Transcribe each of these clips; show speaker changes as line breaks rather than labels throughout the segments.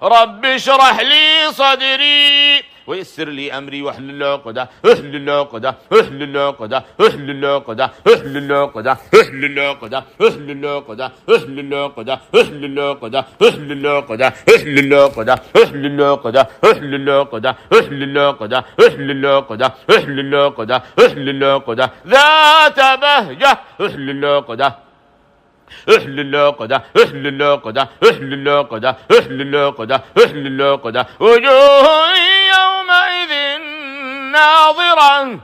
رب اشرح لي صدري ويسر لي أمري واحلل عقدة احلل عقدة احلل عقدة احلل عقدة احلل عقدة احلل عقدة احلل عقدة احلل عقدة احلل عقدة احلل عقدة احلل عقدة احلل عقدة احلل عقدة احلل عقدة احلل عقدة احلل عقدة احلل عقدة ذات بهجة احلل عقدة احلل عقدة احلل عقدة احلل عقدة احلل عقدة احلل عقدة وجوه يومئذ ناظرة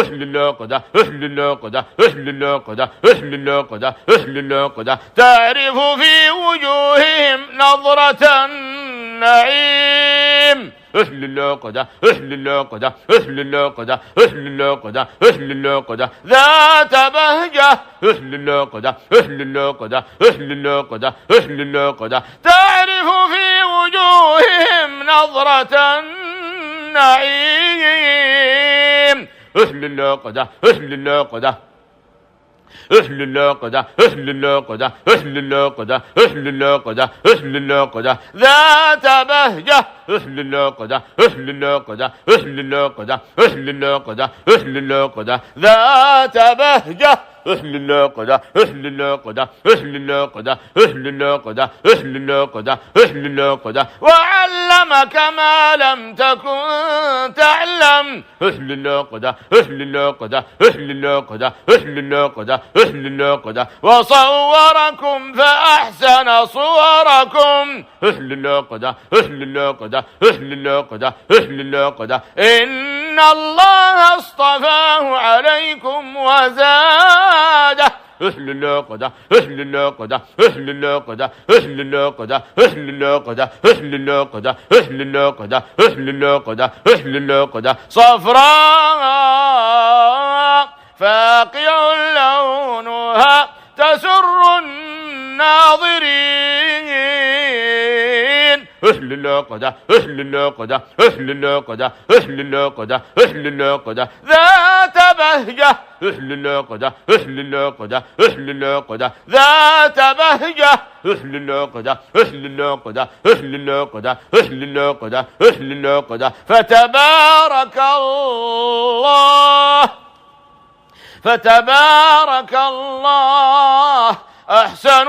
احلل عقدة احلل عقدة احلل عقدة احلل عقدة احلل عقدة تعرف في وجوههم نظرة النعيم احلل عقدة احلل عقدة احلل عقدة احلل عقدة احلل عقدة ذات بهجة احلل عقدة احلل عقدة احلل عقدة احلل عقدة تعرف في وجوههم نظرة النعيم احلل عقدة احلل عقدة احلل عقدة احلل عقدة احلل عقدة احلل عقدة احلل عقدة ذات بهجة احلل عقدة احلل عقدة احلل عقدة احلل عقدة احلل عقدة ذات بهجة احلل عقدة احلل عقدة احلل عقدة احلل عقدة احلل عقدة احلل عقدة وعلمك ما لم تكن تعلم احلل عقدة احلل عقدة احلل عقدة احلل عقدة احلل عقدة وصوركم فأحسن صوركم احلل عقدة احلل عقدة احلل عقدة احلل عقدة إن الله اصطفاه عليكم وزاده احلل عقدة احلل عقدة احلل عقدة احلل عقدة احلل عقدة احلل عقدة احلل عقدة احلل عقدة احلل عقدة صفراء فاقع لونها تسر الناظرين احلل عقدة احلل عقدة احلل عقدة احلل عقدة احلل عقدة ذات بهجة احلل عقدة احلل عقدة احلل عقدة ذات بهجة احلل عقدة احلل عقدة احلل عقدة احلل عقدة احلل عقدة فتبارك الله فتبارك الله أحسن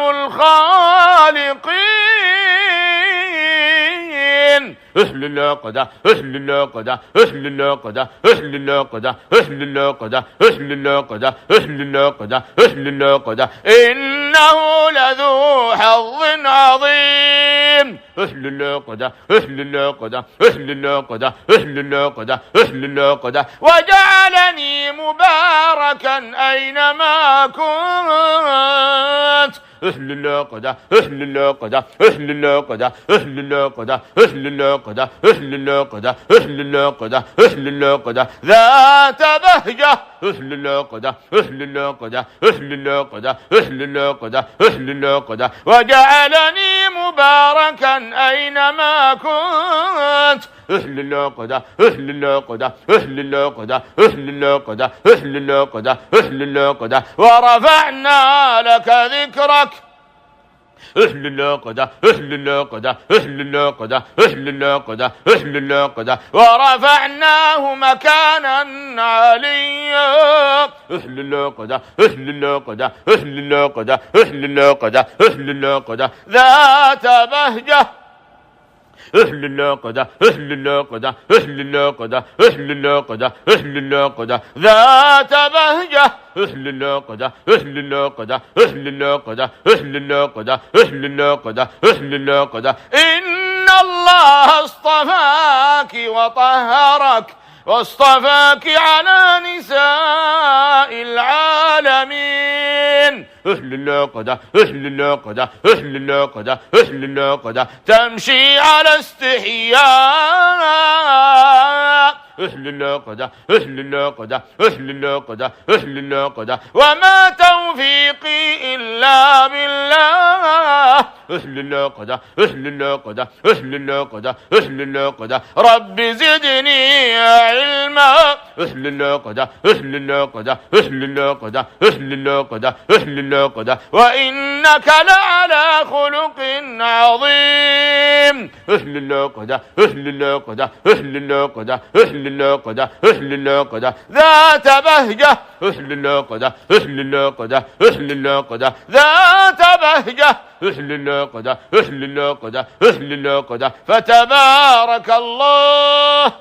الخالقين احلل عقدة احلل عقدة احلل عقدة احلل عقدة احلل عقدة احلل عقدة احلل عقدة احلل عقدة إنه لذو حظ عظيم احلل عقدة احلل عقدة احلل عقدة احلل عقدة احلل عقدة وجعلني مباركا أينما كنت احلل عقدة احلل عقدة احلل عقدة احلل عقدة احلل عقدة احلل عقدة احلل عقدة احلل عقدة ذات بهجة احلل عقدة احلل عقدة احلل عقدة احلل عقدة احلل عقدة وجعلني مباركا أينما كنت احلل عقدة احلل عقدة احلل عقدة احلل عقدة احلل عقدة احلل عقدة ورفعنا لك ذكرك احلل عقدة احلل عقدة احلل عقدة احلل عقدة احلل عقدة ورفعناه مكانا عليا احلل عقدة احلل عقدة احلل عقدة احلل عقدة احلل عقدة ذات بهجة احلل عقدة احلل عقدة احلل عقدة احلل عقدة احلل عقدة ذات بهجة احلل عقدة احلل عقدة احلل عقدة احلل عقدة احلل عقدة احلل عقدة إن الله اصطفاك وطهرك واصطفاك على نساء العالمين احلل عقدة احلل عقدة احلل عقدة احلل عقدة تمشي على استحياء احلل عقدة احلل عقدة احلل عقدة احلل عقدة وما توفيقي إلا بالله احلل عقدة احلل عقدة احلل عقدة احلل عقدة رب زدني علما احلل عقدة احلل عقدة احلل عقدة احلل عقدة احلل عقدة وإن وإنك لعلى خلق عظيم. أهل اللقدة أهل اللقدة أهل اللقدة أهل اللقدة أهل اللقدة ذات بهجة. أهل اللقدة أهل اللقدة أهل اللقدة ذات بهجة. أهل اللقدة أهل اللقدة أهل اللقدة فتبارك الله.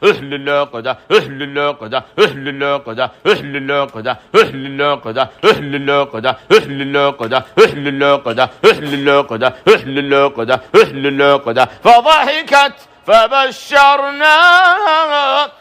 أهل اللقدة أهل اللقدة أهل اللقدة أهل اللقدة أهل اللقدة أهل اللقدة أهل اللقدة أهل اللقدة أهل اللقدة أهل اللقدة أهل اللقدة فضحكت فبشرناها.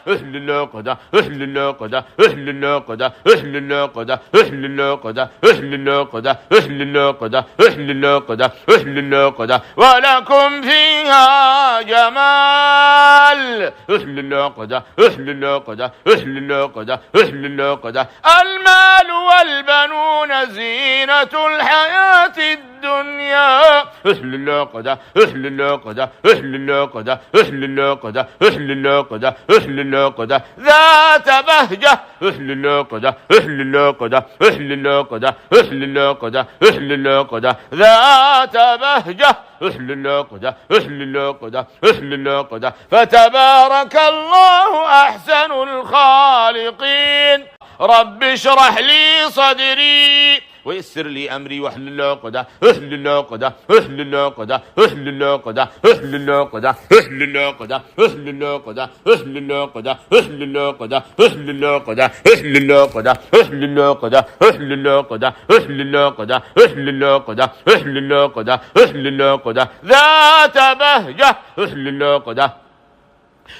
أهل اللقدة أهل اللقدة أهل اللقدة أهل اللقدة أهل اللقدة أهل اللقدة أهل اللقدة أهل اللقدة أهل اللقدة ولكم فيها جمال. أهل اللقدة أهل اللقدة أهل اللقدة أهل اللقدة المال والبنون زينة الحياة الدنيا. أهل اللقدة أهل اللقدة أهل اللقدة أهل اللقدة أهل اللقدة أهل اللقدة ذات بهجة. أهل اللقدة أهل اللقدة أهل اللقدة أهل اللقدة أهل اللقدة ذات بهجة. أهل اللقدة أهل اللقدة أهل اللقدة فتبارك الله أحسن الخالقين. رب اشرح لي صدري ويسر لي أمري واحلل عقدة. أهل اللقدة أهل اللقدة أهل اللقدة أهل اللقدة أهل اللقدة أهل اللقدة أهل اللقدة أهل اللقدة أهل اللقدة أهل اللقدة أهل اللقدة أهل اللقدة أهل اللقدة أهل اللقدة أهل اللقدة أهل اللقدة ذات بهجة. أهل اللقدة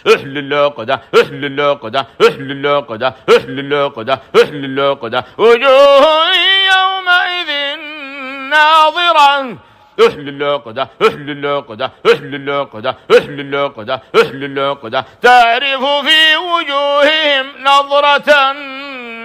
أهل اللقدة أهل اللقدة أهل اللقدة أهل اللقدة أهل اللقدة وجوه يومئذ ناظرة. أهل اللقدة أهل اللقدة أهل اللقدة أهل اللقدة أهل اللقدة تعرف في وجوههم نظرة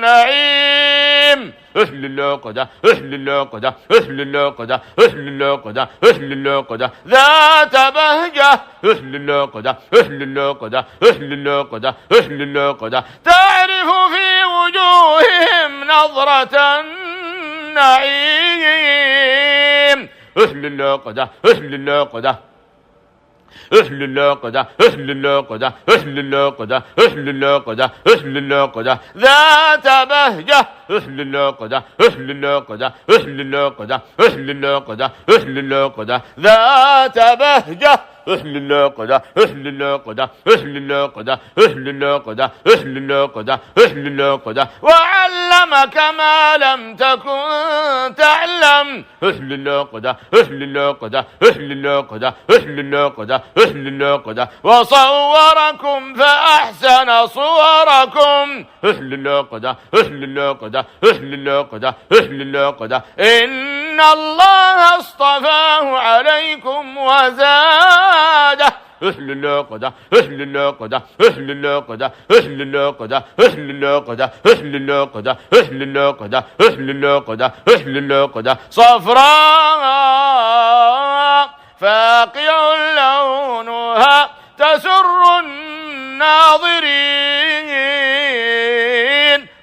النعيم. أهل اللقدة أهل اللقدة أهل اللقدة أهل اللقدة أهل اللقدة ذات بهجة. أهل اللقدة أهل اللقدة أهل اللقدة أهل اللقدة تعرف في وجوههم نظرة النعيم. أهل اللقدة أهل اللقدة أهل اللقدة أهل اللقدة أهل اللقدة أهل اللقدة أهل اللقدة ذات بهجة. أهل اللقدة أهل اللقدة أهل اللقدة أهل اللقدة أهل اللقدة ذات بهجة. أهل اللقدة أهل اللقدة أهل اللقدة أهل اللقدة أهل اللقدة أهل اللقدة وعلمك ما لم تكن تعلم. أهل اللقدة أهل اللقدة أهل اللقدة أهل اللقدة أهل اللقدة وصوركم فأحسن صوركم. أهل اللقدة أهل اللقدة أهل اللقدة أهل اللقدة إن الله اصطفاه عليكم وزاده. أهل اللقدة أهل اللقدة أهل اللقدة أهل اللقدة أهل اللقدة أهل اللقدة أهل اللقدة أهل اللقدة أهل اللقدة صفراء فاقع لونها تسر الناظرين.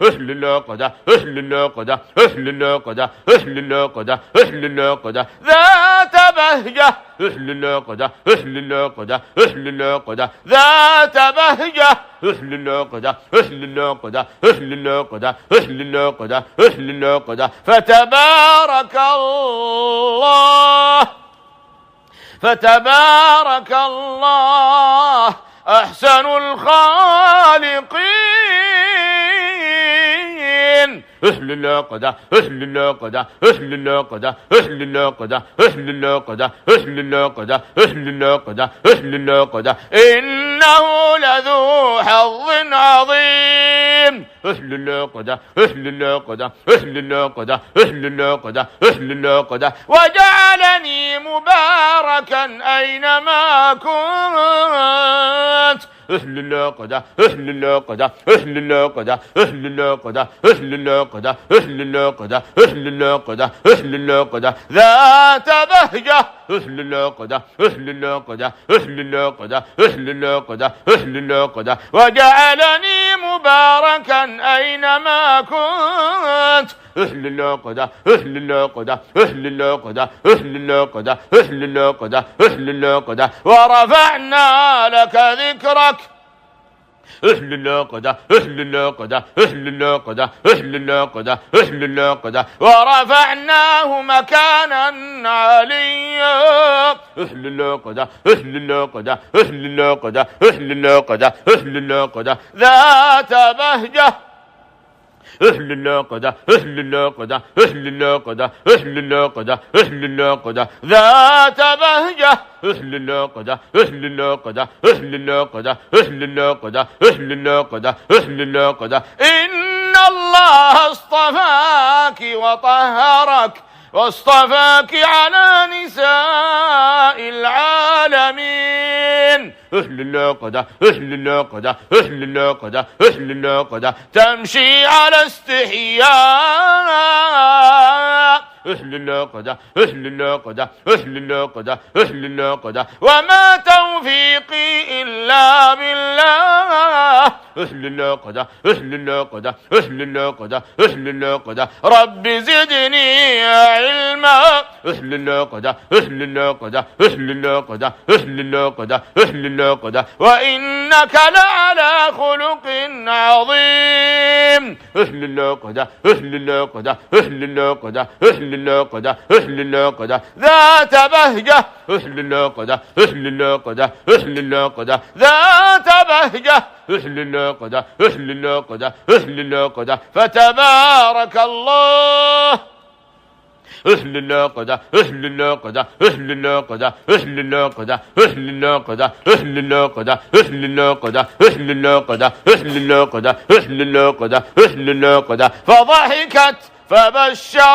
أهل اللقدة أهل اللقدة أهل اللقدة أهل اللقدة أهل اللقدة ذات بهجة. أهل اللقدة أهل اللقدة أهل اللقدة ذات بهجة. أهل اللقدة أهل اللقدة أهل اللقدة أهل اللقدة أهل اللقدة فتبارك الله فتبارك الله أحسن الخالقين. أهل اللقدة أهل اللقدة أهل اللقدة أهل اللقدة أهل اللقدة أهل اللقدة أهل اللقدة أهل اللقدة إنه لذو حظ عظيم. أهل اللقدة أهل اللقدة أهل اللقدة أهل اللقدة أهل اللقدة وجعلني مباركا أينما كنت. أهل اللقدة أهل اللقدة أهل اللقدة أهل اللقدة أهل اللقدة أهل اللقدة أهل اللقدة أهل اللقدة ذات بهجة. أهل اللقدة أهل اللقدة أهل اللقدة أهل اللقدة أهل اللقدة وجعلني مباركا أينما كنت. أهل اللقدة أهل اللقدة أهل اللقدة أهل اللقدة أهل اللقدة أهل اللقدة ورفعنا لك ذكرك. أهل اللقدة أهل اللقدة أهل اللقدة أهل اللقدة أهل اللقدة ورفعناه مكانا عليا. أهل اللقدة أهل اللقدة أهل اللقدة أهل اللقدة أهل اللقدة ذات بهجة. أهل اللقدة أهل اللقدة أهل اللقدة أهل اللقدة أهل اللقدة ذات بهجة. أهل اللقدة أهل اللقدة أهل اللقدة أهل اللقدة أهل اللقدة أهل اللقدة إن الله اصطفاك وطهرك واصطفاك على نساء العالمين. أهل اللقدة أهل اللقدة أهل اللقدة أهل اللقدة تمشي على استحياء. أهل اللقدة أهل اللقدة أهل اللقدة أهل اللقدة وما توفيقي إلا بالله. أهل اللقدة أهل اللقدة أهل اللقدة أهل اللقدة رب زدني علما. أهل اللقدة أهل اللقدة أهل اللقدة أهل اللقدة أهل اللقدة وإنك لعلى خلق عظيم. أهل اللقدة أهل اللقدة أهل اللقدة أهل اللقدة أهل اللقدة ذات بهجة. أهل اللقدة أهل اللقدة أهل اللقدة ذات بهجة. أهل اللقدة أهل اللقدة أهل اللقدة فتبارك الله. أهل اللقدة أهل اللقدة أهل اللقدة أهل اللقدة أهل اللقدة أهل اللقدة أهل اللقدة أهل اللقدة أهل اللقدة أهل اللقدة أهل اللقدة فضحكت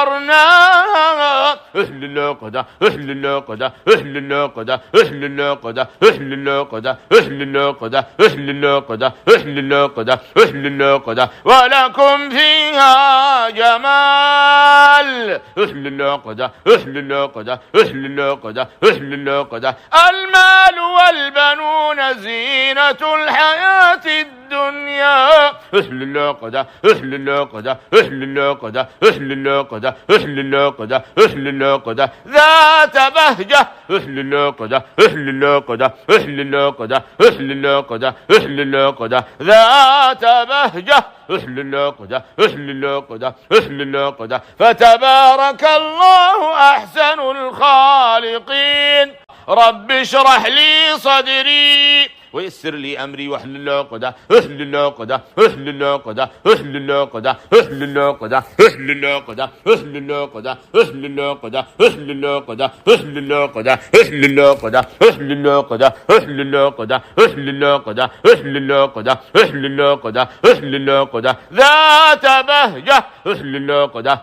فبشرناها. أهل اللقدة أهل اللقدة أهل اللقدة أهل اللقدة أهل اللقدة أهل اللقدة أهل اللقدة أهل اللقدة أهل اللقدة ولكم فيها جمال. أهل اللقدة أهل اللقدة أهل اللقدة أهل اللقدة المال والبنون زينة الحياة الدنيا. أهل اللقدة أهل اللقدة أهل اللقدة أهل اللقدة أهل اللقدة أهل اللقدة ذات بهجة. أهل اللقدة أهل اللقدة أهل اللقدة أهل اللقدة أهل اللقدة ذات بهجة. أهل اللقدة أهل اللقدة أهل اللقدة فتبارك الله أحسن الخالقين. رب اشرح لي صدري ويسر لي أمري واحلل عقدة. أهل اللقدة أهل اللقدة أهل اللقدة أهل اللقدة أهل اللقدة أهل اللقدة أهل اللقدة أهل اللقدة أهل اللقدة أهل اللقدة أهل اللقدة أهل اللقدة أهل اللقدة أهل اللقدة أهل اللقدة أهل اللقدة ذات بهجة. أهل اللقدة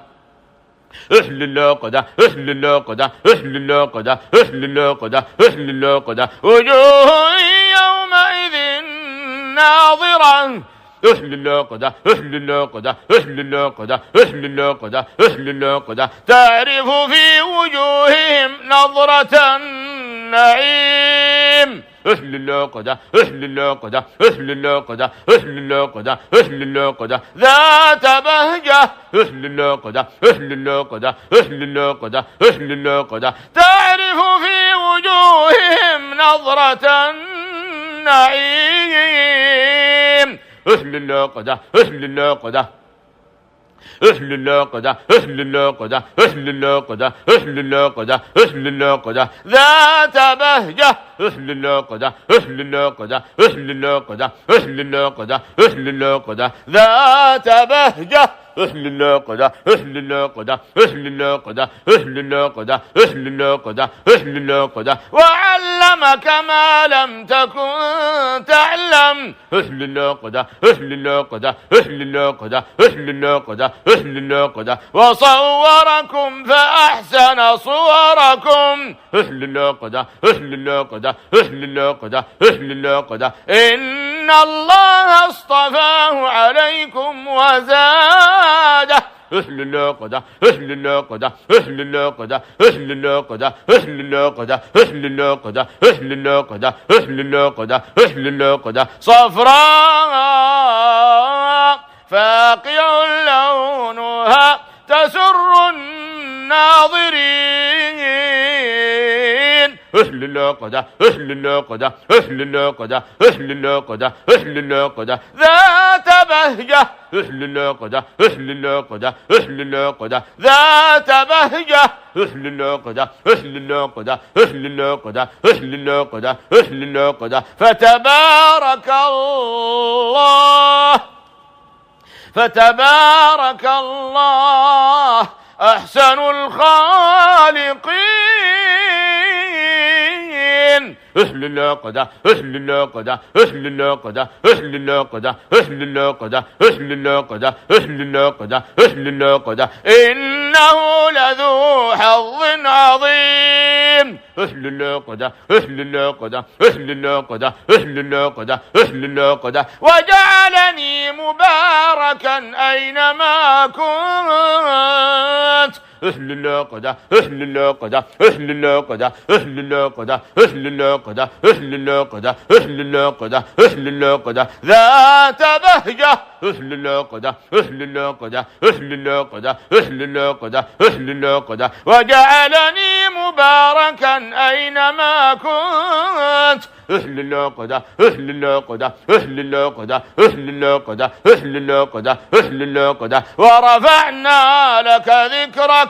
أهل اللقدة أهل اللقدة أهل اللقدة أهل اللقدة أهل اللقدة وجوه يومئذ ناظرة. أهل اللقدة أهل اللقدة أهل اللقدة أهل اللقدة أهل اللقدة تعرف في وجوههم نظرة النعيم. أهل اللقدة أهل اللقدة أهل اللقدة أهل اللقدة أهل اللقدة ذات بهجة. أهل اللقدة أهل اللقدة أهل اللقدة أهل اللقدة تعرف في وجوههم نظرة النعيم. أهل اللقدة أهل اللقدة أهل اللقدة أهل اللقدة أهل اللقدة أهل اللقدة أهل اللقدة ذات بهجة. أهل اللقدة أهل اللقدة أهل اللقدة أهل اللقدة أهل اللقدة ذات بهجة. أهل اللقدة أهل اللقدة أهل اللقدة أهل اللقدة أهل اللقدة أهل اللقدة وعلمك ما لم تكن تعلم. أهل اللقدة أهل اللقدة أهل اللقدة أهل اللقدة أهل اللقدة وصوركم فأحسن صوركم. أهل اللقدة أهل اللقدة أهل اللقدة أهل اللقدة إن الله اصطفاه عليكم وزاده. أهل اللقدة أهل اللقدة أهل اللقدة أهل اللقدة أهل اللقدة أهل اللقدة أهل اللقدة أهل اللقدة أهل اللقدة صفراء فاقع لونها تسر الناظرين. أهل العقدة أهل العقدة أهل العقدة أهل العقدة أهل العقدة ذات بهجة. أهل العقدة أهل العقدة أهل العقدة ذات بهجة. أهل العقدة أهل العقدة أهل العقدة أهل العقدة أهل العقدة فتبارك الله فتبارك الله أحسن الخالقين. أهل العقدة أهل العقدة أهل العقدة أهل العقدة أهل العقدة أهل العقدة أهل العقدة أهل العقدة إنه لذو حظ عظيم. أهل العقدة أهل العقدة أهل العقدة أهل العقدة أهل العقدة وجعلني مباركا أينما كنت. أهل العقدة أهل العقدة أهل العقدة أهل العقدة أهل العقدة أهل العقدة أهل العقدة أهل العقدة ذات بهجة. أهل العقدة أهل العقدة أهل العقدة أهل العقدة أهل العقدة وجعلني مباركا أينما كنت. أهل العقدة أهل العقدة أهل العقدة أهل العقدة أهل العقدة أهل العقدة ورفعنا لك ذكرك.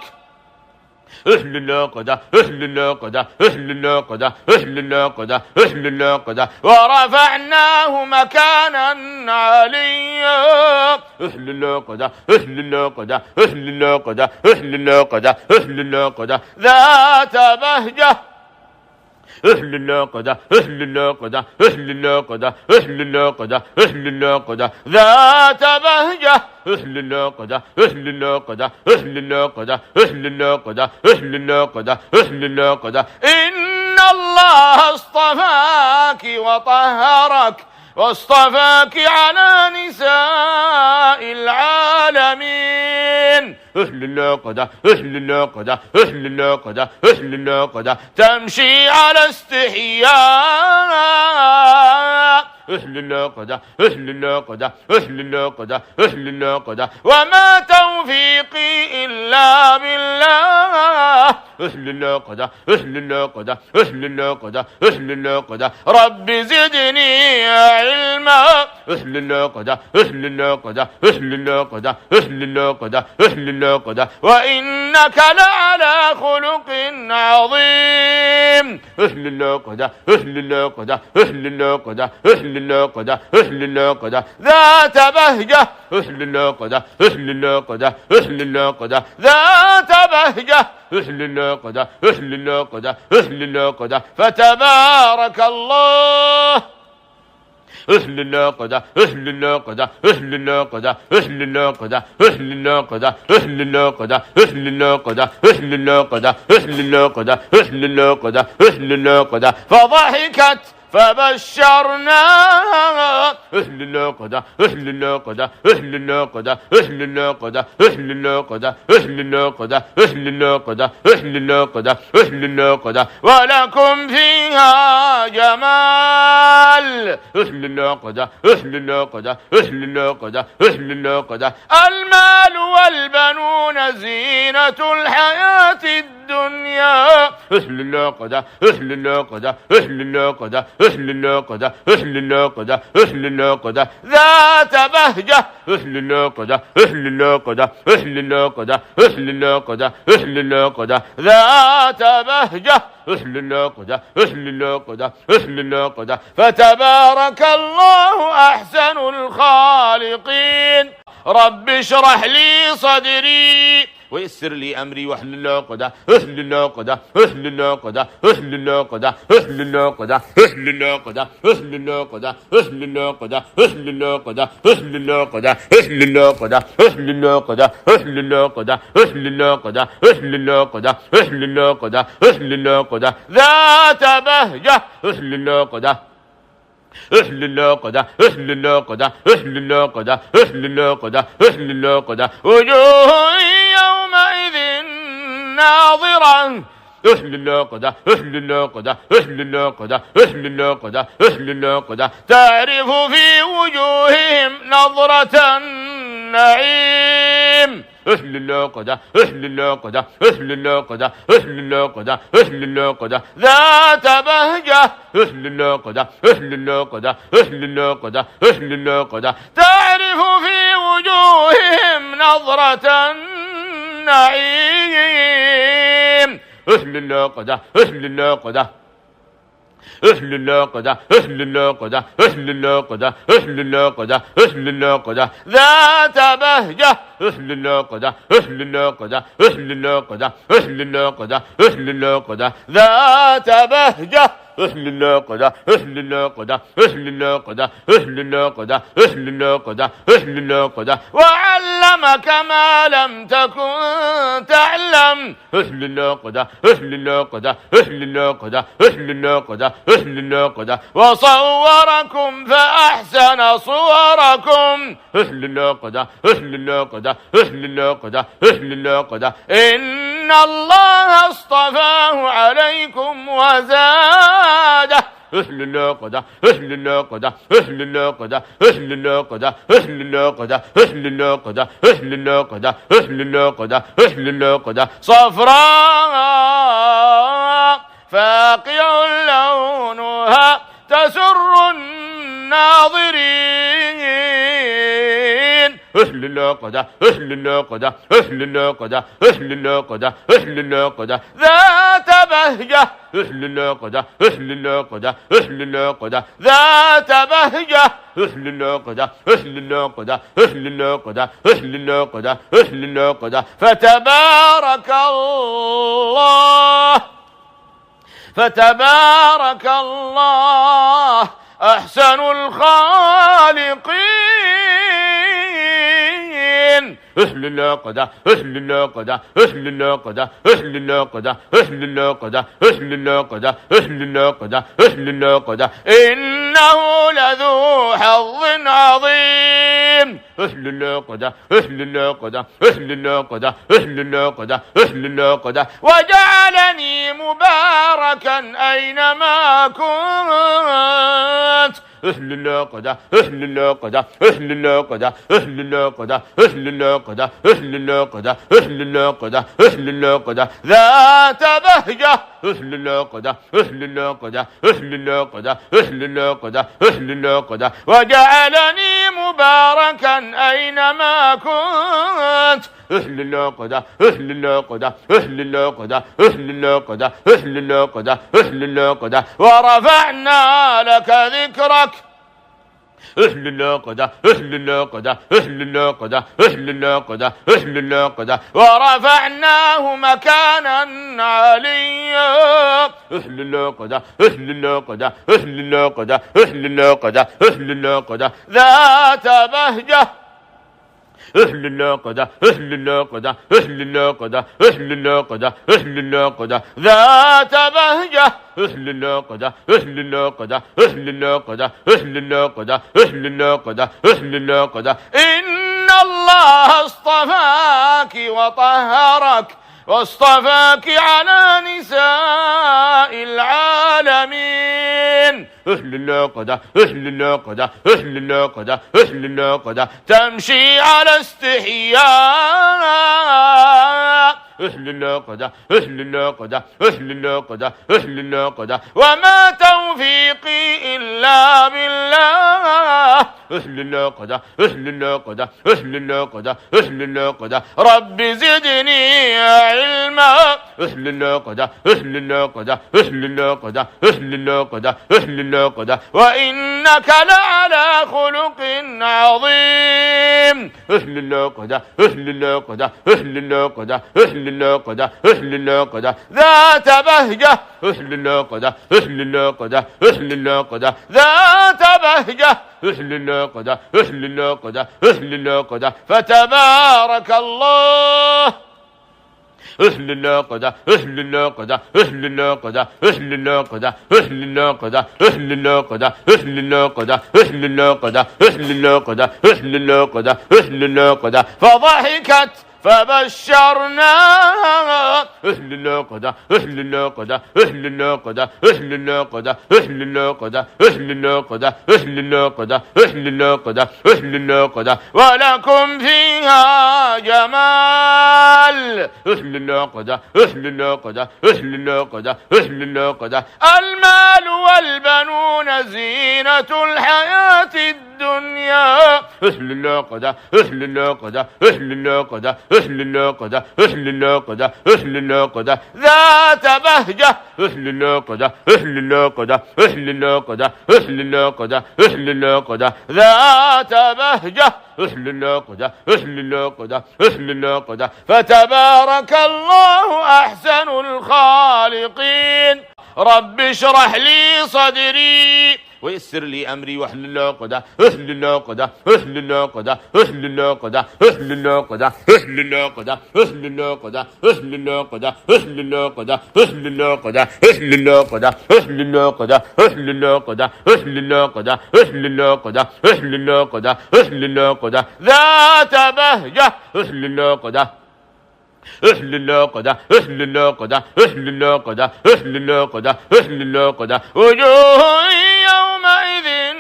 أهل العقدة أهل العقدة أهل العقدة أهل العقدة أهل العقدة ورفعناه مكانا عليا. أهل العقدة أهل العقدة أهل العقدة أهل العقدة أهل العقدة ذات بهجة. أهل العقدة أهل العقدة أهل العقدة أهل العقدة أهل العقدة ذات بهجة. أهل العقدة أهل العقدة أهل العقدة أهل العقدة أهل العقدة أهل العقدة إن الله اصطفاك وطهرك واصطفاك على نساء العالمين. أهل العقدة أهل العقدة أهل العقدة أهل العقدة تمشي على استحياء. أهل العقدة أهل العقدة أهل العقدة أهل العقدة وما توفيقي إلا بالله. أهل العقدة أهل العقدة أهل العقدة أهل العقدة رب زدني علما. أهل العقدة أهل العقدة أهل العقدة أهل العقدة أهل العقدة وإنك لعلى خلق عظيم. أهل العقدة أهل العقدة أهل العقدة أهل العقدة أهل العقدة ذات بهجة. أهل العقدة أهل العقدة أهل العقدة ذات بهجة. أهل العقدة أهل العقدة أهل العقدة فتبارك الله. أهل العقدة أهل العقدة أهل العقدة أهل العقدة أهل العقدة أهل العقدة أهل العقدة أهل العقدة أهل العقدة أهل العقدة أهل العقدة فضحكت فبشرناها. أهل العقدة أهل العقدة أهل العقدة أهل العقدة أهل العقدة أهل العقدة أهل العقدة أهل العقدة أهل العقدة ولكم فيها جمال. أهل العقدة أهل العقدة أهل العقدة أهل العقدة المال والبنون زينة الحياة الدنيا. أهل العقدة أهل العقدة أهل العقدة أهل العقدة أهل العقدة أهل العقدة ذات بهجة. أهل العقدة أهل العقدة أهل العقدة أهل العقدة أهل العقدة ذات بهجة. أهل العقدة أهل العقدة أهل العقدة فتبارك الله أحسن الخالقين. رب اشرح لي صدري ويسر لي أمري واحلل عقدة. أهل العقدة أهل العقدة أهل العقدة أهل العقدة أهل العقدة أهل العقدة أهل العقدة أهل العقدة أهل العقدة أهل العقدة أهل العقدة أهل العقدة أهل العقدة أهل العقدة أهل العقدة أهل العقدة ذات بهجة. أهل العقدة أهل العقدة أهل العقدة أهل العقدة أهل العقدة أهل العقدة وجوه يومئذ ناظرة. أهل العقدة أهل العقدة أهل العقدة أهل العقدة أهل العقدة تعرف في وجوههم نظرة النعيم أهل اللقدة أهل اللقدة أهل اللقدة أهل اللقدة أهل اللقدة ذات بهجة أهل اللقدة أهل اللقدة أهل اللقدة أهل اللقدة تعرف في وجوههم نظرة النعيم أهل اللقدة أهل اللقدة أهل اللقدة أهل اللقدة أهل اللقدة أهل اللقدة أهل اللقدة ذات بهجة أهل اللقدة أهل اللقدة أهل اللقدة أهل اللقدة أهل اللقدة ذات بهجة أهل اللقدة أهل اللقدة أهل اللقدة أهل اللقدة أهل اللقدة أهل اللقدة وعلمك ما لم تكن تعلم أهل اللقدة أهل اللقدة أهل اللقدة أهل اللقدة أهل اللقدة وصوركم فأحسن صوركم أهل اللقدة أهل اللقدة أهل اللقدة أهل اللقدة إن الله اصطفاه عليكم وزاده أهل اللقدة أهل اللقدة أهل اللقدة أهل اللقدة أهل اللقدة أهل اللقدة أهل اللقدة أهل اللقدة أهل اللقدة صفراء فاقع لونها تسر الناظرين أهل اللقدة أهل اللقدة أهل اللقدة أهل اللقدة أهل اللقدة ذات بهجة أهل اللقدة أهل اللقدة أهل اللقدة ذات بهجة أهل اللقدة أهل اللقدة أهل اللقدة أهل اللقدة أهل اللقدة فتبارك الله فتبارك الله أحسن الخالقين أهل اللقدة أهل اللقدة أهل اللقدة أهل اللقدة أهل اللقدة أهل اللقدة أهل اللقدة أهل اللقدة إنه لذو حظ عظيم أهل اللقدة أهل اللقدة أهل اللقدة أهل اللقدة أهل اللقدة وجعلني مباركا أينما كنت أهل اللقدة أهل اللقدة أهل اللقدة أهل اللقدة أهل اللقدة أهل اللقدة أهل اللقدة أهل اللقدة ذات بهجة أهل اللقدة أهل اللقدة أهل اللقدة أهل اللقدة أهل اللقدة وجعلني مباركا أينما كنت أهل اللقدة أهل اللقدة أهل اللقدة أهل اللقدة أهل اللقدة أهل اللقدة ورفعنا لك ذكرك أهل اللقدة أهل اللقدة أهل اللقدة أهل اللقدة أهل اللقدة ورفعناه مكانا عليا أهل اللقدة أهل اللقدة أهل اللقدة أهل اللقدة أهل اللقدة ذات بهجة أهل اللقدة أهل اللقدة أهل اللقدة أهل اللقدة أهل اللقدة ذات بهجة أهل اللقدة أهل اللقدة أهل اللقدة أهل اللقدة أهل اللقدة أهل اللقدة إن الله اصطفاك وطهرك واصطفاك على نساء العالمين أهل اللقدة أهل اللقدة أهل اللقدة أهل اللقدة تمشي على استحياء أهل اللقدة أهل اللقدة أهل اللقدة أهل اللقدة وما توفيقي إلا بالله أهل اللقدة أهل اللقدة أهل اللقدة أهل اللقدة رب زدني علما أهل اللقدة أهل اللقدة أهل اللقدة أهل اللقدة أهل اللقدة وإنك لعلى خلق عظيم أهل اللقدة أهل اللقدة أهل اللقدة أهل اللقدة أهل اللقدة ذات بهجة أهل اللقدة أهل اللقدة أهل اللقدة ذات بهجة أهل اللقدة أهل اللقدة أهل اللقدة فتبارك الله أهل اللقدة أهل اللقدة أهل اللقدة أهل اللقدة أهل اللقدة أهل اللقدة أهل اللقدة أهل اللقدة أهل اللقدة أهل اللقدة أهل اللقدة فضحكت فبشرناها أهل الناقدة أهل الناقدة أهل الناقدة أهل الناقدة أهل الناقدة أهل الناقدة أهل الناقدة أهل الناقدة أهل الناقدة ولكم فيها جمال أهل الناقدة أهل الناقدة أهل الناقدة أهل الناقدة المال والبنون زينة الحياة الدنيا أهل الناقدة أهل الناقدة أهل الناقدة أهل الناقدة أهل الناقدة أهل الناقدة ذات بهجة أهل الناقدة أهل الناقدة أهل الناقدة أهل الناقدة أهل الناقدة ذات بهجة أهل الناقدة أهل الناقدة أهل الناقدة فتبارك الله أحسن الخالقين رب اشرح لي صدري ويسر لي أمري واحلل عقدة أهل الناقدة أهل الناقدة أهل الناقدة أهل الناقدة أهل الناقدة أهل الناقدة أهل الناقدة أهل الناقدة أهل الناقدة أهل الناقدة أهل الناقدة أهل الناقدة أهل الناقدة أهل الناقدة أهل الناقدة أهل الناقدة ذات بهجة أهل الناقدة أهل الناقدة أهل الناقدة أهل الناقدة أهل الناقدة أهل الناقدة وجوه يومئذ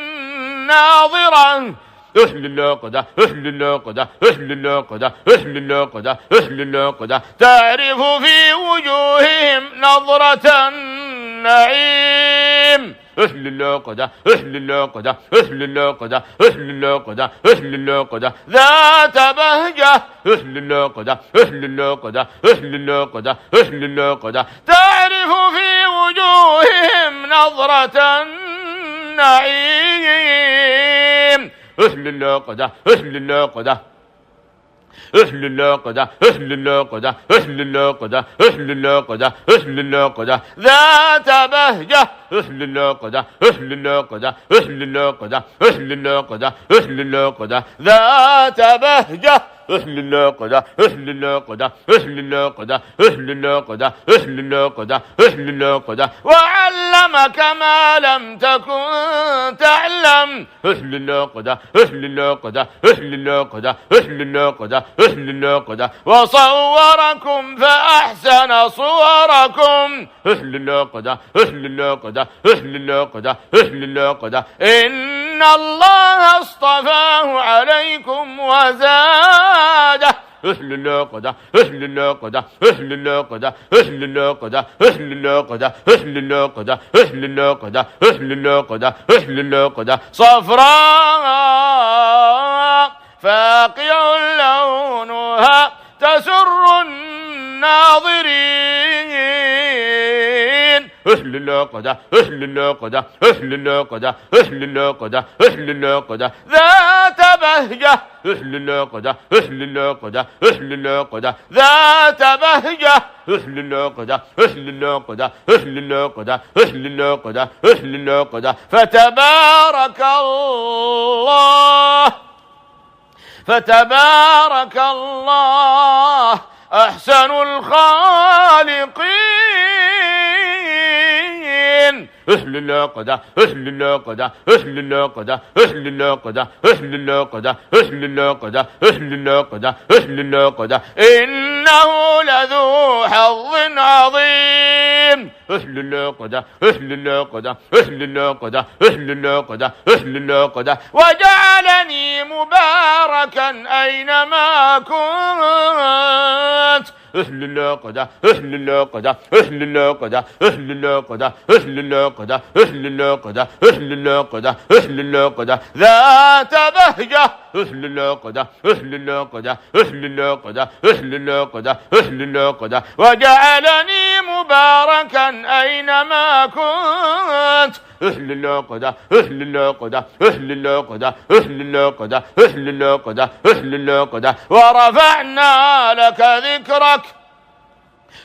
ناظرة أهل الناقدة أهل الناقدة أهل الناقدة أهل الناقدة أهل الناقدة تعرف في وجوههم نظرة النعيم أهل الناقدة أهل الناقدة أهل الناقدة أهل الناقدة أهل الناقدة ذات بهجة أهل الناقدة أهل الناقدة أهل الناقدة أهل الناقدة تعرف في وجوههم نظرة النعيم أهل الناقدة أهل الناقدة أهل الناقدة أهل الناقدة أهل الناقدة أهل الناقدة أهل الناقدة ذات بهجة أهل الناقدة أهل الناقدة أهل الناقدة أهل الناقدة أهل الناقدة ذات بهجة أهل الناقدة أهل الناقدة أهل الناقدة أهل الناقدة أهل الناقدة أهل الناقدة وعلمك ما لم تكن تعلم أهل الناقدة أهل الناقدة أهل الناقدة أهل الناقدة أهل الناقدة وصوركم فأحسن صوركم أهل الناقدة أهل الناقدة أهل الناقدة أهل الناقدة إن الله اصطفاه عليكم وزاده أهل الناقدة أهل الناقدة أهل الناقدة أهل الناقدة أهل الناقدة أهل الناقدة أهل الناقدة أهل الناقدة أهل الناقدة صفراء فاقع لونها تسر الناظرين أهل الناقدة أهل الناقدة أهل الناقدة أهل الناقدة أهل الناقدة ذات بهجة أهل الناقدة أهل الناقدة أهل الناقدة ذات بهجة أهل الناقدة أهل الناقدة أهل الناقدة أهل الناقدة أهل الناقدة فتبارك الله فتبارك الله أحسن الخالقين أهل الناقدة أهل الناقدة أهل الناقدة أهل الناقدة أهل الناقدة أهل الناقدة أهل الناقدة أهل الناقدة إنه لذو حظ عظيم أهل الناقدة أهل الناقدة أهل الناقدة أهل الناقدة أهل الناقدة وجعلني مباركا أينما كنت أهل الناقدة أهل الناقدة أهل الناقدة أهل الناقدة أهل الناقدة أهل الناقدة أهل الناقدة أهل الناقدة ذات بهجة أهل الناقدة أهل الناقدة أهل الناقدة أهل الناقدة أهل الناقدة وجعلني مباركا أينما كنت أهل الناقدة أهل الناقدة أهل الناقدة أهل الناقدة أهل الناقدة أهل الناقدة ورفعنا لك ذكرك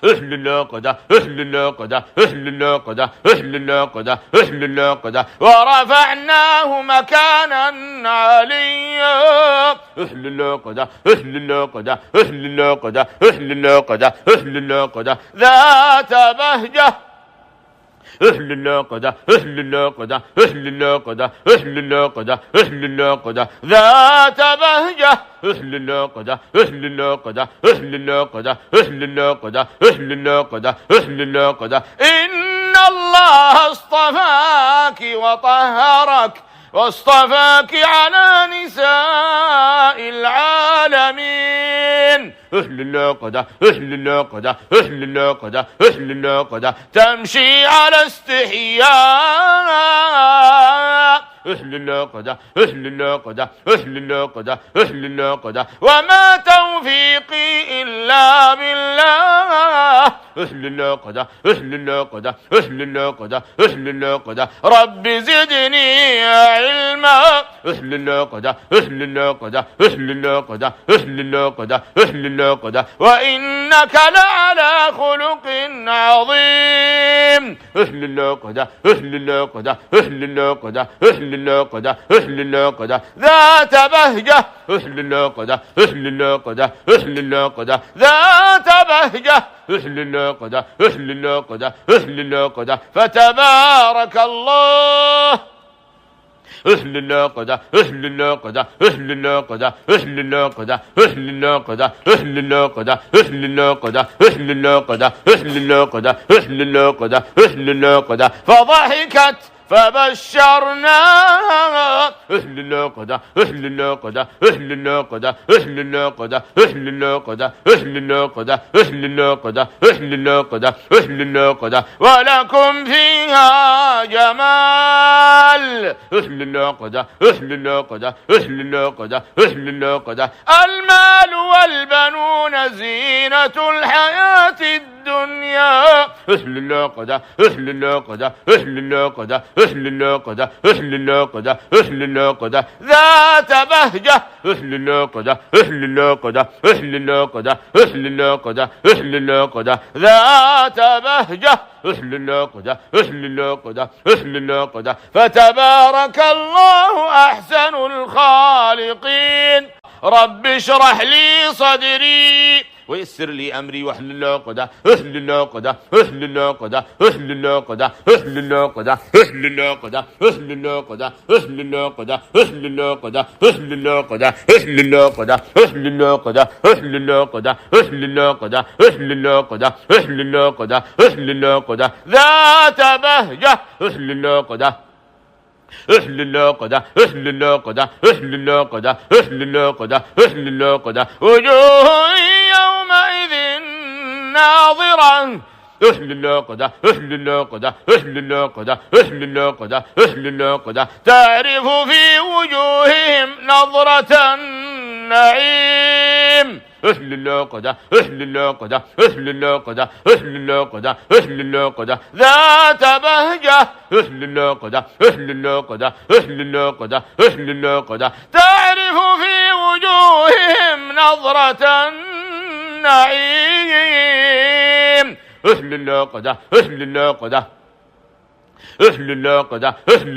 أهل الناقدة أهل الناقدة أهل الناقدة أهل الناقدة أهل الناقدة ورفعناه مكانا عليا أهل الناقدة أهل الناقدة أهل الناقدة أهل الناقدة أهل الناقدة ذات بهجة أهل الناقدة أهل الناقدة أهل الناقدة أهل الناقدة أهل الناقدة ذات بهجة أهل الناقدة أهل الناقدة أهل الناقدة أهل الناقدة أهل الناقدة أهل الناقدة إن الله اصطفاك وطهرك واصطفاك على نساء العالمين أهل الناقدة أهل الناقدة أهل الناقدة أهل الناقدة تمشي على استحياء أهل الناقدة أهل الناقدة أهل الناقدة أهل الناقدة وما توفيقي إلا بالله أهل الناقدة أهل الناقدة أهل الناقدة أهل الناقدة رب زدني علما أهل الناقدة أهل الناقدة أهل الناقدة أهل الناقدة أهل الناقدة وإنك لعلى خلق عظيم أهل الناقدة أهل الناقدة أهل الناقدة أهل الناقدة أهل الناقدة ذات بهجة أهل الناقدة أهل الناقدة أهل الناقدة ذات بهجة أهل الناقدة أهل الناقدة أهل الناقدة فتبارك الله أهل الناقدة أهل الناقدة أهل الناقدة أهل الناقدة أهل الناقدة أهل الناقدة أهل الناقدة أهل الناقدة أهل الناقدة أهل الناقدة أهل الناقدة فضحكت فبشرناها أهل الناقدة أهل الناقدة أهل الناقدة أهل الناقدة أهل الناقدة أهل الناقدة أهل الناقدة أهل الناقدة أهل الناقدة ولكم فيها جمال أهل الناقدة أهل الناقدة أهل الناقدة أهل الناقدة المال والبنون زينة الحياة الدنيا أهل الناقدة أهل الناقدة أهل الناقدة أهل الناقدة أهل الناقدة أهل الناقدة ذات بهجة أهل الناقدة أهل الناقدة أهل الناقدة أهل الناقدة أهل الناقدة ذات بهجة أهل الناقدة أهل الناقدة أهل الناقدة فتبارك الله أحسن الخالقين رب اشرح لي صدري ويسر لي أمري واحلل العقدة أهل الناقدة أهل الناقدة أهل الناقدة أهل الناقدة أهل الناقدة أهل الناقدة أهل الناقدة أهل الناقدة أهل الناقدة أهل الناقدة أهل الناقدة أهل الناقدة أهل الناقدة أهل الناقدة أهل الناقدة أهل الناقدة ذات بهجة أهل الناقدة أهل الناقدة أهل الناقدة أهل الناقدة أهل الناقدة أهل الناقدة وجوه يومئذ ناظرة أهل الناقدة أهل الناقدة أهل الناقدة أهل الناقدة أهل الناقدة تعرف في وجوههم نظرة النعيم أهل الناقدة أهل الناقدة أهل الناقدة أهل الناقدة أهل الناقدة ذات بهجة أهل الناقدة أهل الناقدة أهل الناقدة أهل الناقدة تعرف في وجوههم نظرة النعيم أهل الناقدة أهل الناقدة أهل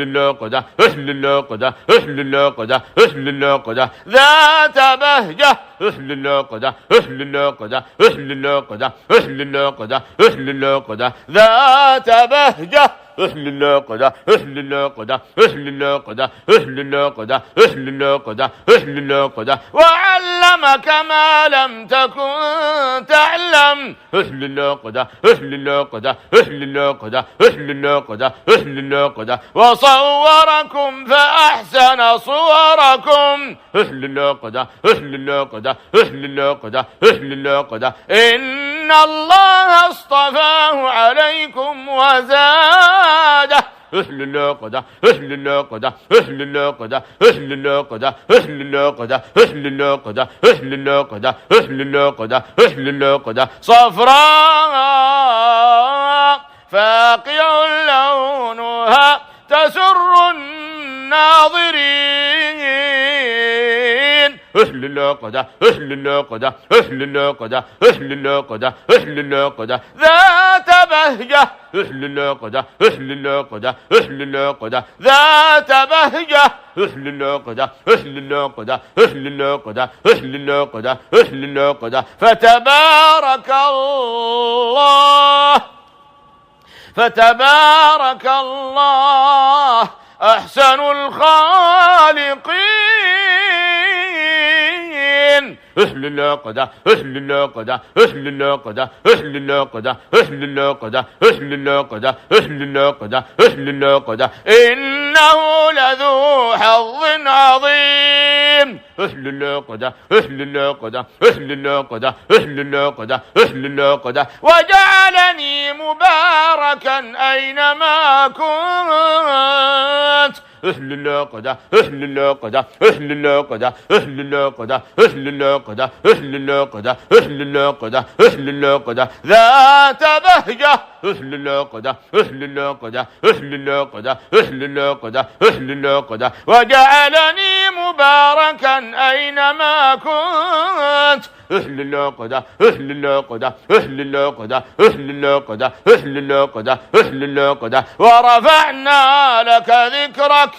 الناقدة أهل الناقدة أهل الناقدة أهل الناقدة أهل الناقدة ذات بهجة أهل الناقدة أهل الناقدة أهل الناقدة أهل الناقدة أهل الناقدة ذات بهجة أهل الناقدة أهل الناقدة أهل الناقدة أهل الناقدة أهل الناقدة أهل الناقدة وعلمك ما لم تكن تعلم أهل الناقدة أهل الناقدة أهل الناقدة أهل الناقدة أهل الناقدة وصوركم فأحسن صوركم أهل الناقدة أهل الناقدة أهل الناقدة أهل الناقدة إن الله اصطفاه عليكم وزاده أهل الناقدة أهل الناقدة أهل الناقدة أهل الناقدة أهل الناقدة أهل الناقدة أهل الناقدة أهل الناقدة أهل الناقدة صفراء فاقع لونها تسر الناظرين أهل الناقدة أهل الناقدة أهل الناقدة أهل الناقدة أهل الناقدة ذات بهجة أهل الناقدة أهل الناقدة أهل الناقدة ذات بهجة أهل الناقدة أهل الناقدة أهل الناقدة أهل الناقدة أهل الناقدة فتبارك الله فتبارك الله أحسن الخالقين. أهل الناقدة أهل الناقدة أهل الناقدة أهل الناقدة أهل الناقدة أهل الناقدة أهل الناقدة أهل الناقدة إنه لذو حظ عظيم. أهل الناقدة أهل الناقدة أهل الناقدة أهل الناقدة أهل الناقدة وجعلني مباركا أينما كنت. أهل الناقدة أهل الناقدة أهل الناقدة أهل الناقدة أهل الناقدة أهل الناقدة أهل الناقدة أهل الناقدة ذات بهجة. أهل الناقدة أهل الناقدة أهل الناقدة أهل الناقدة أهل الناقدة وجعلني مباركا أينما كنت. أهل الناقدة أهل الناقدة أهل الناقدة أهل الناقدة أهل الناقدة أهل الناقدة ورفعنا لك ذكرك.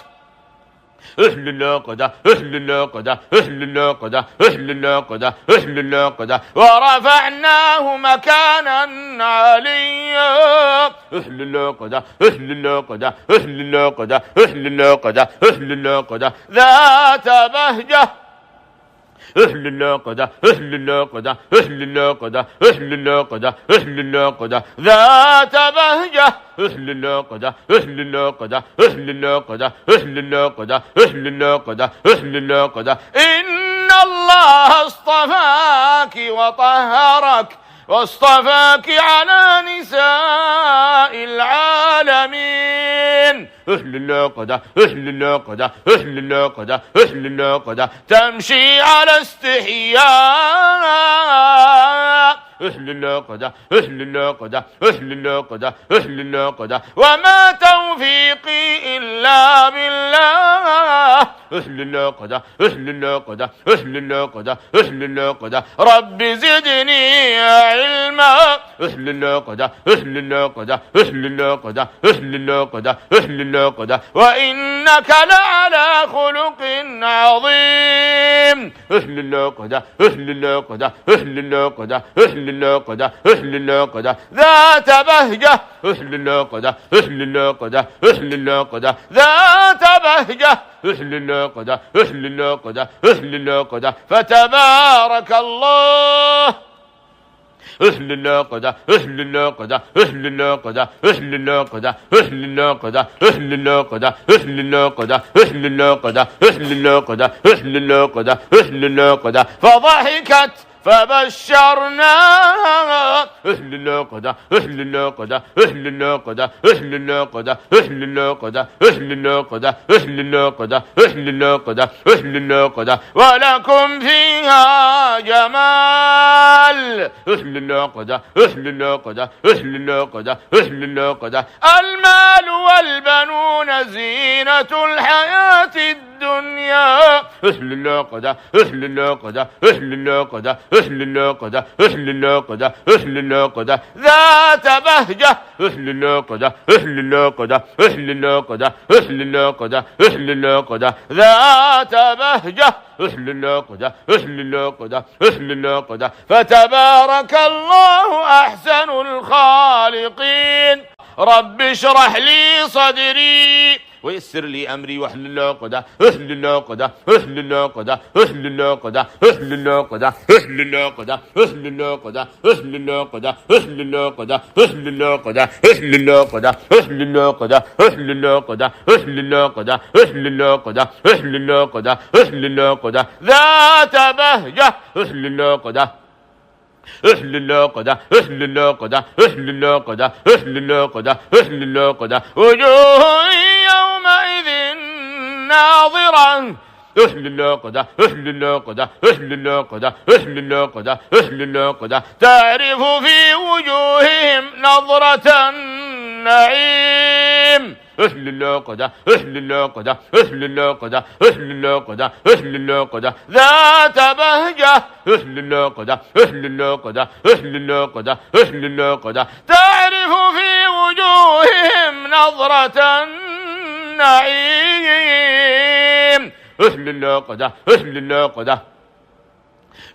أهل الناقدة أهل الناقدة أهل الناقدة أهل الناقدة أهل الناقدة ورفعناه مكانا عليا. أهل الناقدة أهل الناقدة أهل الناقدة أهل الناقدة أهل الناقدة ذات بهجة. أهل الناقدة أهل الناقدة أهل الناقدة أهل الناقدة أهل الناقدة ذات بهجة. أهل الناقدة أهل الناقدة أهل الناقدة أهل الناقدة أهل الناقدة أهل الناقدة إن الله اصطفاك وطهرك واصطفاك على نساء العالمين. أهل الناقدة أهل الناقدة أهل الناقدة أهل الناقدة تمشي على استحياء. أهل الناقدة أهل الناقدة أهل الناقدة أهل الناقدة وما توفيقي إلا بالله. أهل الناقدة أهل الناقدة أهل الناقدة أهل الناقدة رب زدني علما. أهل الناقدة أهل الناقدة أهل الناقدة أهل الناقدة أهل الناقدة وإنك لعلى خلق عظيم. أهل الناقدة أهل الناقدة أهل الناقدة أهل الناقدة أهل الناقدة ذات بهجة. أهل الناقدة أهل الناقدة أهل الناقدة ذات بهجة. أهل الناقدة أهل الناقدة أهل الناقدة فتبارك الله. أهل الناقدة أهل الناقدة أهل الناقدة أهل الناقدة أهل الناقدة أهل الناقدة أهل الناقدة أهل الناقدة أهل الناقدة أهل الناقدة أهل الناقدة فضحكت فبشرناها. أهل الناقدة أهل الناقدة أهل الناقدة أهل الناقدة أهل الناقدة أهل الناقدة أهل الناقدة أهل الناقدة أهل الناقدة ولكم فيها جمال. أهل الناقدة أهل الناقدة أهل الناقدة أهل الناقدة المال والبنون زينة الحياة الدنيا. أهل الناقدة أهل الناقدة أهل الناقدة أهل الناقدة أهل الناقدة أهل الناقدة ذات بهجة. أهل الناقدة أهل الناقدة أهل الناقدة أهل الناقدة أهل الناقدة ذات بهجة. أهل الناقدة أهل الناقدة أهل الناقدة فتبارك الله أحسن الخالقين. رب اشرح لي صدري ويسر لي أمري واحلل العقدة. أهل الناقدة أهل الناقدة أهل الناقدة أهل الناقدة أهل الناقدة أهل الناقدة أهل الناقدة أهل الناقدة أهل الناقدة أهل الناقدة أهل الناقدة أهل الناقدة أهل الناقدة أهل الناقدة أهل الناقدة أهل الناقدة ذات بهجة. أهل الناقدة أهل الناقدة أهل الناقدة أهل الناقدة أهل الناقدة أهل الناقدة وجوه يومئذ ناظرة. أهل الناقدة أهل الناقدة أهل الناقدة أهل الناقدة أهل الناقدة تعرف في وجوههم نظرة النعيم. أهل الناقدة أهل الناقدة أهل الناقدة أهل الناقدة أهل الناقدة ذات بهجة. أهل الناقدة أهل الناقدة أهل الناقدة أهل الناقدة تعرف في وجوههم نظرة النعيم. أهل الناقدة أهل الناقدة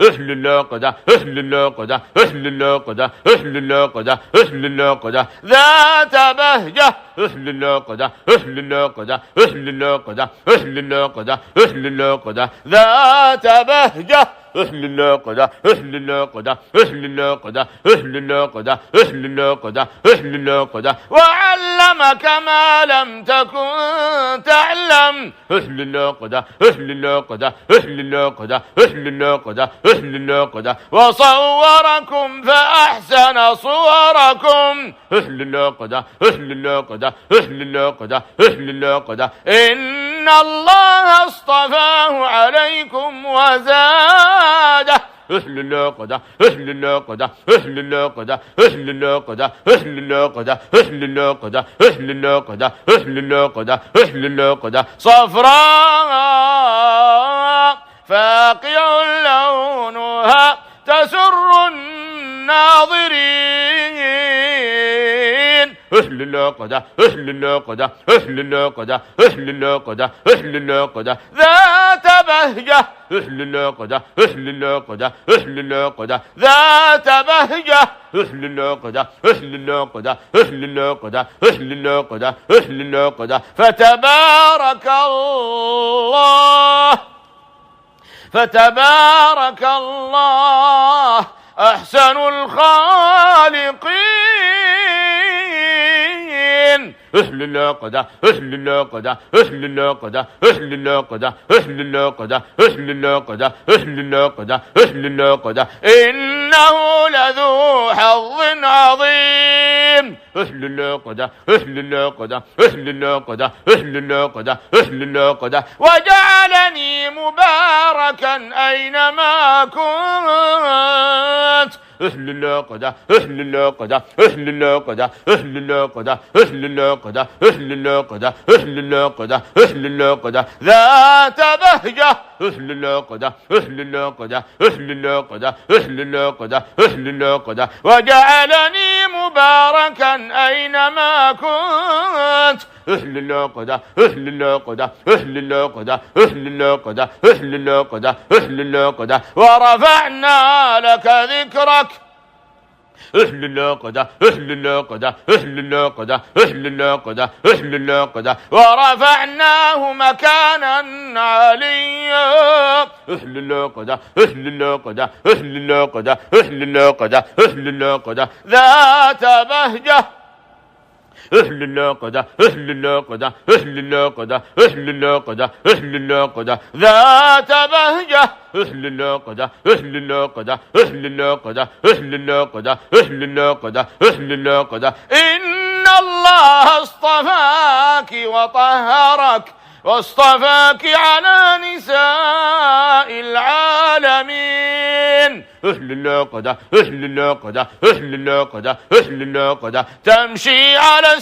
أهل العقدة أهل العقدة أهل العقدة أهل العقدة أهل العقدة ذات بهجة أهل العقدة أهل العقدة أهل العقدة أهل العقدة أهل العقدة ذات بهجة أهل العقدة أهل العقدة أهل العقدة أهل العقدة أهل العقدة أهل العقدة وعلمك ما لم تكن تعلم أهل العقدة أهل العقدة أهل العقدة أهل العقدة أهل العقدة وصوركم فأحسن صوركم أهل العقدة أهل العقدة أهل العقدة أهل العقدة إن الله اصطفاه عليكم وزاده أهل العقدة أهل العقدة أهل العقدة أهل العقدة أهل العقدة أهل العقدة أهل العقدة أهل العقدة أهل العقدة صفراء فاقع لونها تسر الناظرين أهل العقدة أهل العقدة أهل العقدة أهل العقدة أهل العقدة ذات بهجة أهل العقدة أهل العقدة أهل العقدة ذات بهجة أهل العقدة أهل العقدة أهل العقدة أهل العقدة أهل العقدة فتبارك الله أحسن الخالقين أهل العقدة أهل العقدة أهل العقدة أهل العقدة أهل العقدة أهل العقدة أهل العقدة أهل العقدة إنه لذو حظ عظيم أهل العقدة أهل العقدة أهل العقدة أهل العقدة أهل العقدة وجعلني مباركا أينما كنت أهل العقدة أهل العقدة أهل العقدة أهل العقدة أهل العقدة أهل العقدة أهل العقدة أهل العقدة ذات بهجة أهل العقدة أهل العقدة أهل العقدة أهل العقدة أهل العقدة وجعلني مباركا أينما كنت أهل العقدة أهل العقدة أهل العقدة أهل العقدة أهل العقدة أهل العقدة ورفعنا لك ذكرك أهل العقدة أهل العقدة أهل العقدة أهل العقدة أهل العقدة ورفعناه مكانا عليا أهل العقدة أهل العقدة أهل العقدة أهل العقدة أهل العقدة ذات بهجة أهل العقدة أهل العقدة أهل العقدة أهل العقدة أهل العقدة ذات بهجة أهل العقدة أهل العقدة أهل العقدة أهل العقدة أهل العقدة أهل العقدة إن الله اصطفاك وطهرك واصطفاك على نساء العالمين أهل العقدة أهل العقدة أهل العقدة أهل العقدة تمشي على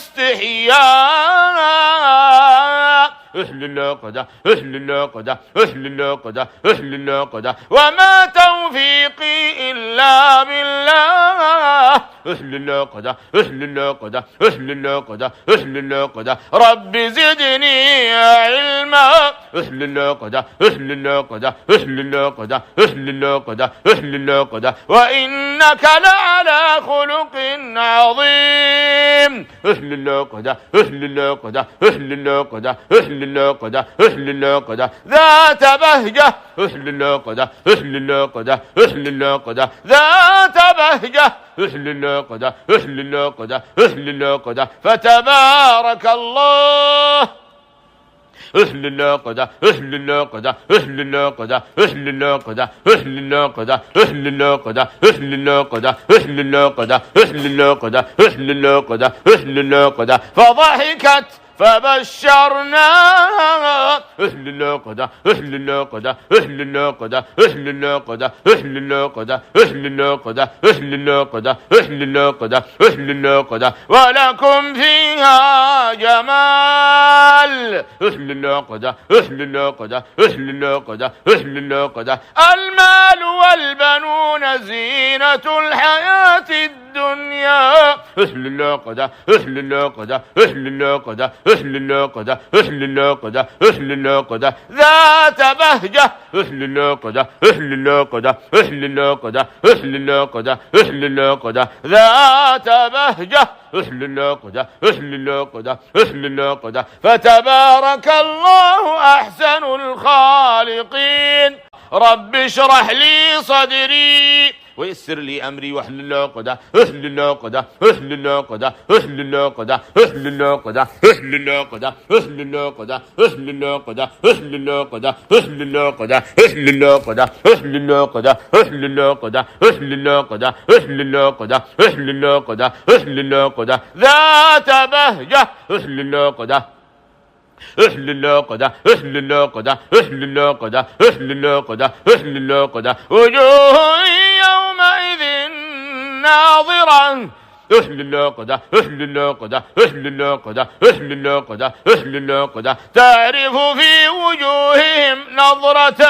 استحياء أهل العقدة أهل العقدة أهل العقدة أهل العقدة وما توفيقي إلا بالله أهل العقدة أهل العقدة أهل العقدة أهل العقدة رب زدني علما أهل العقدة أهل العقدة أهل العقدة أهل العقدة أهل العقدة وإنك لعلى خلق عظيم أهل العقدة أهل العقدة أهل العقدة أهل العقدة أهل العقدة ذات بهجة أهل العقدة أهل العقدة أهل العقدة ذات بهجة أهل العقدة أهل العقدة أهل العقدة فتبارك الله أهل العقدة أهل العقدة أهل العقدة أهل العقدة أهل العقدة أهل العقدة أهل العقدة أهل العقدة أهل العقدة أهل العقدة أهل العقدة فضحكت فبشرناها أهل العقدة أهل العقدة أهل العقدة أهل العقدة أهل العقدة أهل العقدة أهل العقدة أهل العقدة أهل العقدة ولكم فيها جمال أهل العقدة أهل العقدة أهل العقدة أهل العقدة المال والبنون زينة الحياة الدنيا الدنيا أهل العقدة أهل العقدة أهل العقدة أهل العقدة أهل العقدة أهل العقدة ذات بهجة أهل العقدة أهل العقدة أهل العقدة أهل العقدة أهل العقدة ذات بهجة أهل العقدة أهل العقدة أهل العقدة فتبارك الله أحسن الخالقين رب اشرح لي صدري ويسر لي أمري واحلل عقدة أهل العقدة أهل العقدة أهل العقدة أهل العقدة أهل العقدة أهل العقدة أهل العقدة أهل العقدة أهل العقدة أهل العقدة أهل العقدة أهل العقدة أهل العقدة أهل العقدة أهل العقدة أهل العقدة ذات بهجة أهل العقدة أهل العقدة أهل العقدة أهل العقدة أهل العقدة أهل العقدة وجوه يومئذ ناظرة أهل العقدة أهل العقدة أهل العقدة أهل العقدة أهل العقدة تعرف في وجوههم نظرة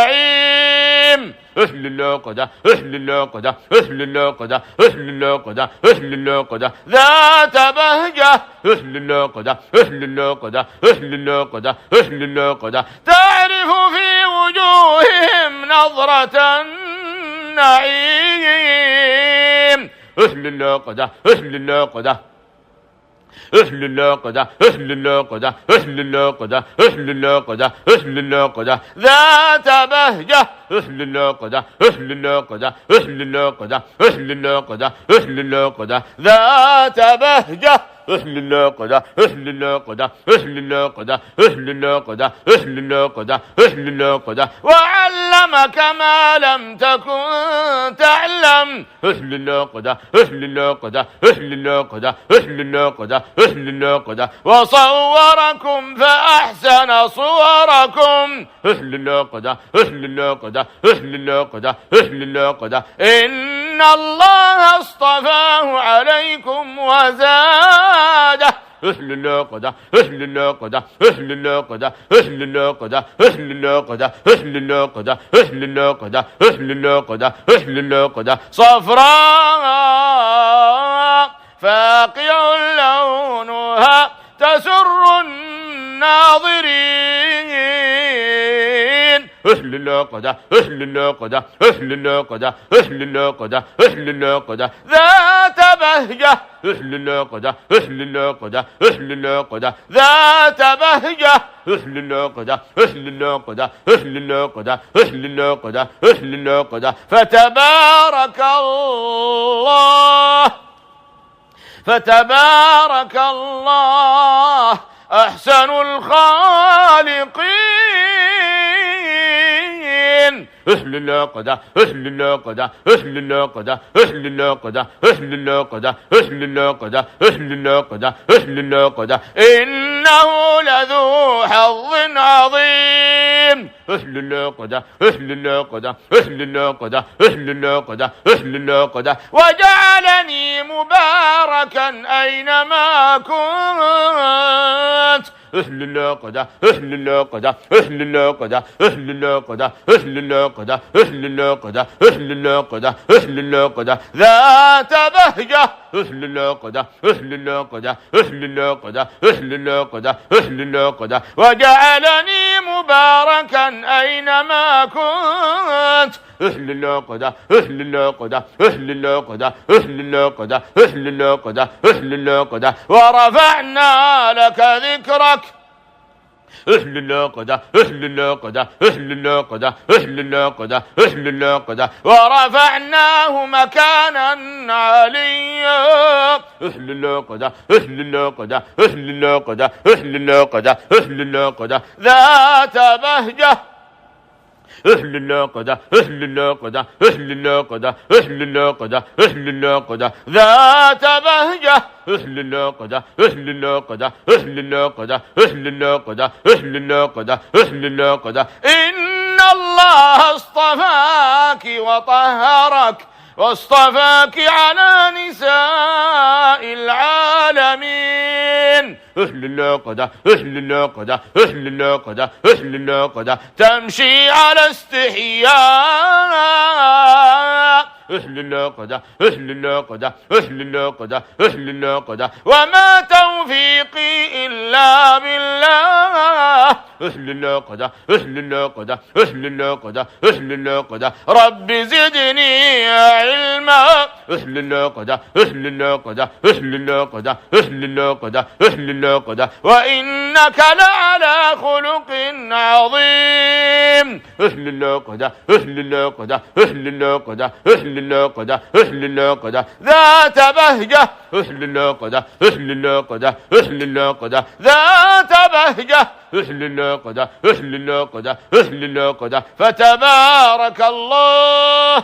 النعيم أهل العقدة أهل العقدة أهل العقدة أهل العقدة أهل العقدة ذات بهجة أهل العقدة أهل العقدة أهل العقدة أهل العقدة تعرف في وجوههم نظرة النعيم أهل العقدة أهل العقدة أهل العقدة أهل العقدة أهل العقدة أهل العقدة أهل العقدة ذات بهجة أهل العقدة أهل العقدة أهل العقدة أهل العقدة أهل العقدة ذات بهجة أهل العقدة أهل العقدة أهل العقدة أهل العقدة أهل العقدة أهل العقدة وعلمك ما لم تكن تعلم أهل العقدة أهل العقدة أهل العقدة أهل العقدة أهل العقدة وصوركم فأحسن صوركم أهل العقدة أهل العقدة أهل العقدة أهل العقدة إن الله اصطفاه عليكم وزاده أهل العقدة أهل العقدة أهل العقدة أهل العقدة أهل العقدة أهل العقدة أهل العقدة أهل العقدة أهل العقدة صفراء فاقع لونها تسر الناظرين أهل العقدة أهل العقدة أهل العقدة أهل العقدة أهل العقدة ذات بهجة أهل العقدة أهل العقدة أهل العقدة ذات بهجة أهل العقدة أهل العقدة أهل العقدة أهل العقدة أهل العقدة فتبارك الله أحسن الخالقين أهل العقدة أهل العقدة أهل العقدة أهل العقدة أهل العقدة أهل العقدة أهل العقدة أهل العقدة إنه لذو حظ عظيم أهل العقدة أهل العقدة أهل العقدة أهل العقدة أهل العقدة وجعلني مباركا أينما كنت أهل العقدة أهل العقدة أهل العقدة أهل العقدة أهل العقدة أهل العقدة أهل العقدة أهل العقدة ذات بهجة أهل العقدة أهل العقدة أهل العقدة أهل العقدة أهل العقدة وجعلني مباركا أينما كنت أهل العقدة أهل العقدة أهل العقدة أهل العقدة أهل العقدة أهل العقدة ورفعنا لك ذكرك أهل العقدة أهل العقدة أهل العقدة أهل العقدة أهل العقدة ورفعناه مكانا عليا أهل العقدة أهل العقدة أهل العقدة أهل العقدة أهل العقدة ذات بهجة أهل العقدة أهل العقدة أهل العقدة أهل العقدة أهل العقدة ذات بهجة أهل العقدة أهل العقدة أهل العقدة أهل العقدة أهل العقدة أهل العقدة إن الله اصطفاك وطهرك واصطفاك على نساء العالمين أهل العقدة أهل العقدة أهل العقدة أهل العقدة تمشي على استحياء أهل العقدة أهل العقدة أهل العقدة أهل العقدة وما توفيقي إلا بالله أهل العقدة أهل العقدة أهل العقدة أهل العقدة رب زدني علما أهل العقدة أهل العقدة أهل العقدة أهل العقدة أهل العقدة وإنك لعلى خلق عظيم أهل العقدة أهل العقدة أهل العقدة أهل العقدة أهل العقدة ذات بهجة أهل العقدة أهل العقدة أهل العقدة ذات بهجة أهل العقدة أهل العقدة أهل العقدة فتبارك الله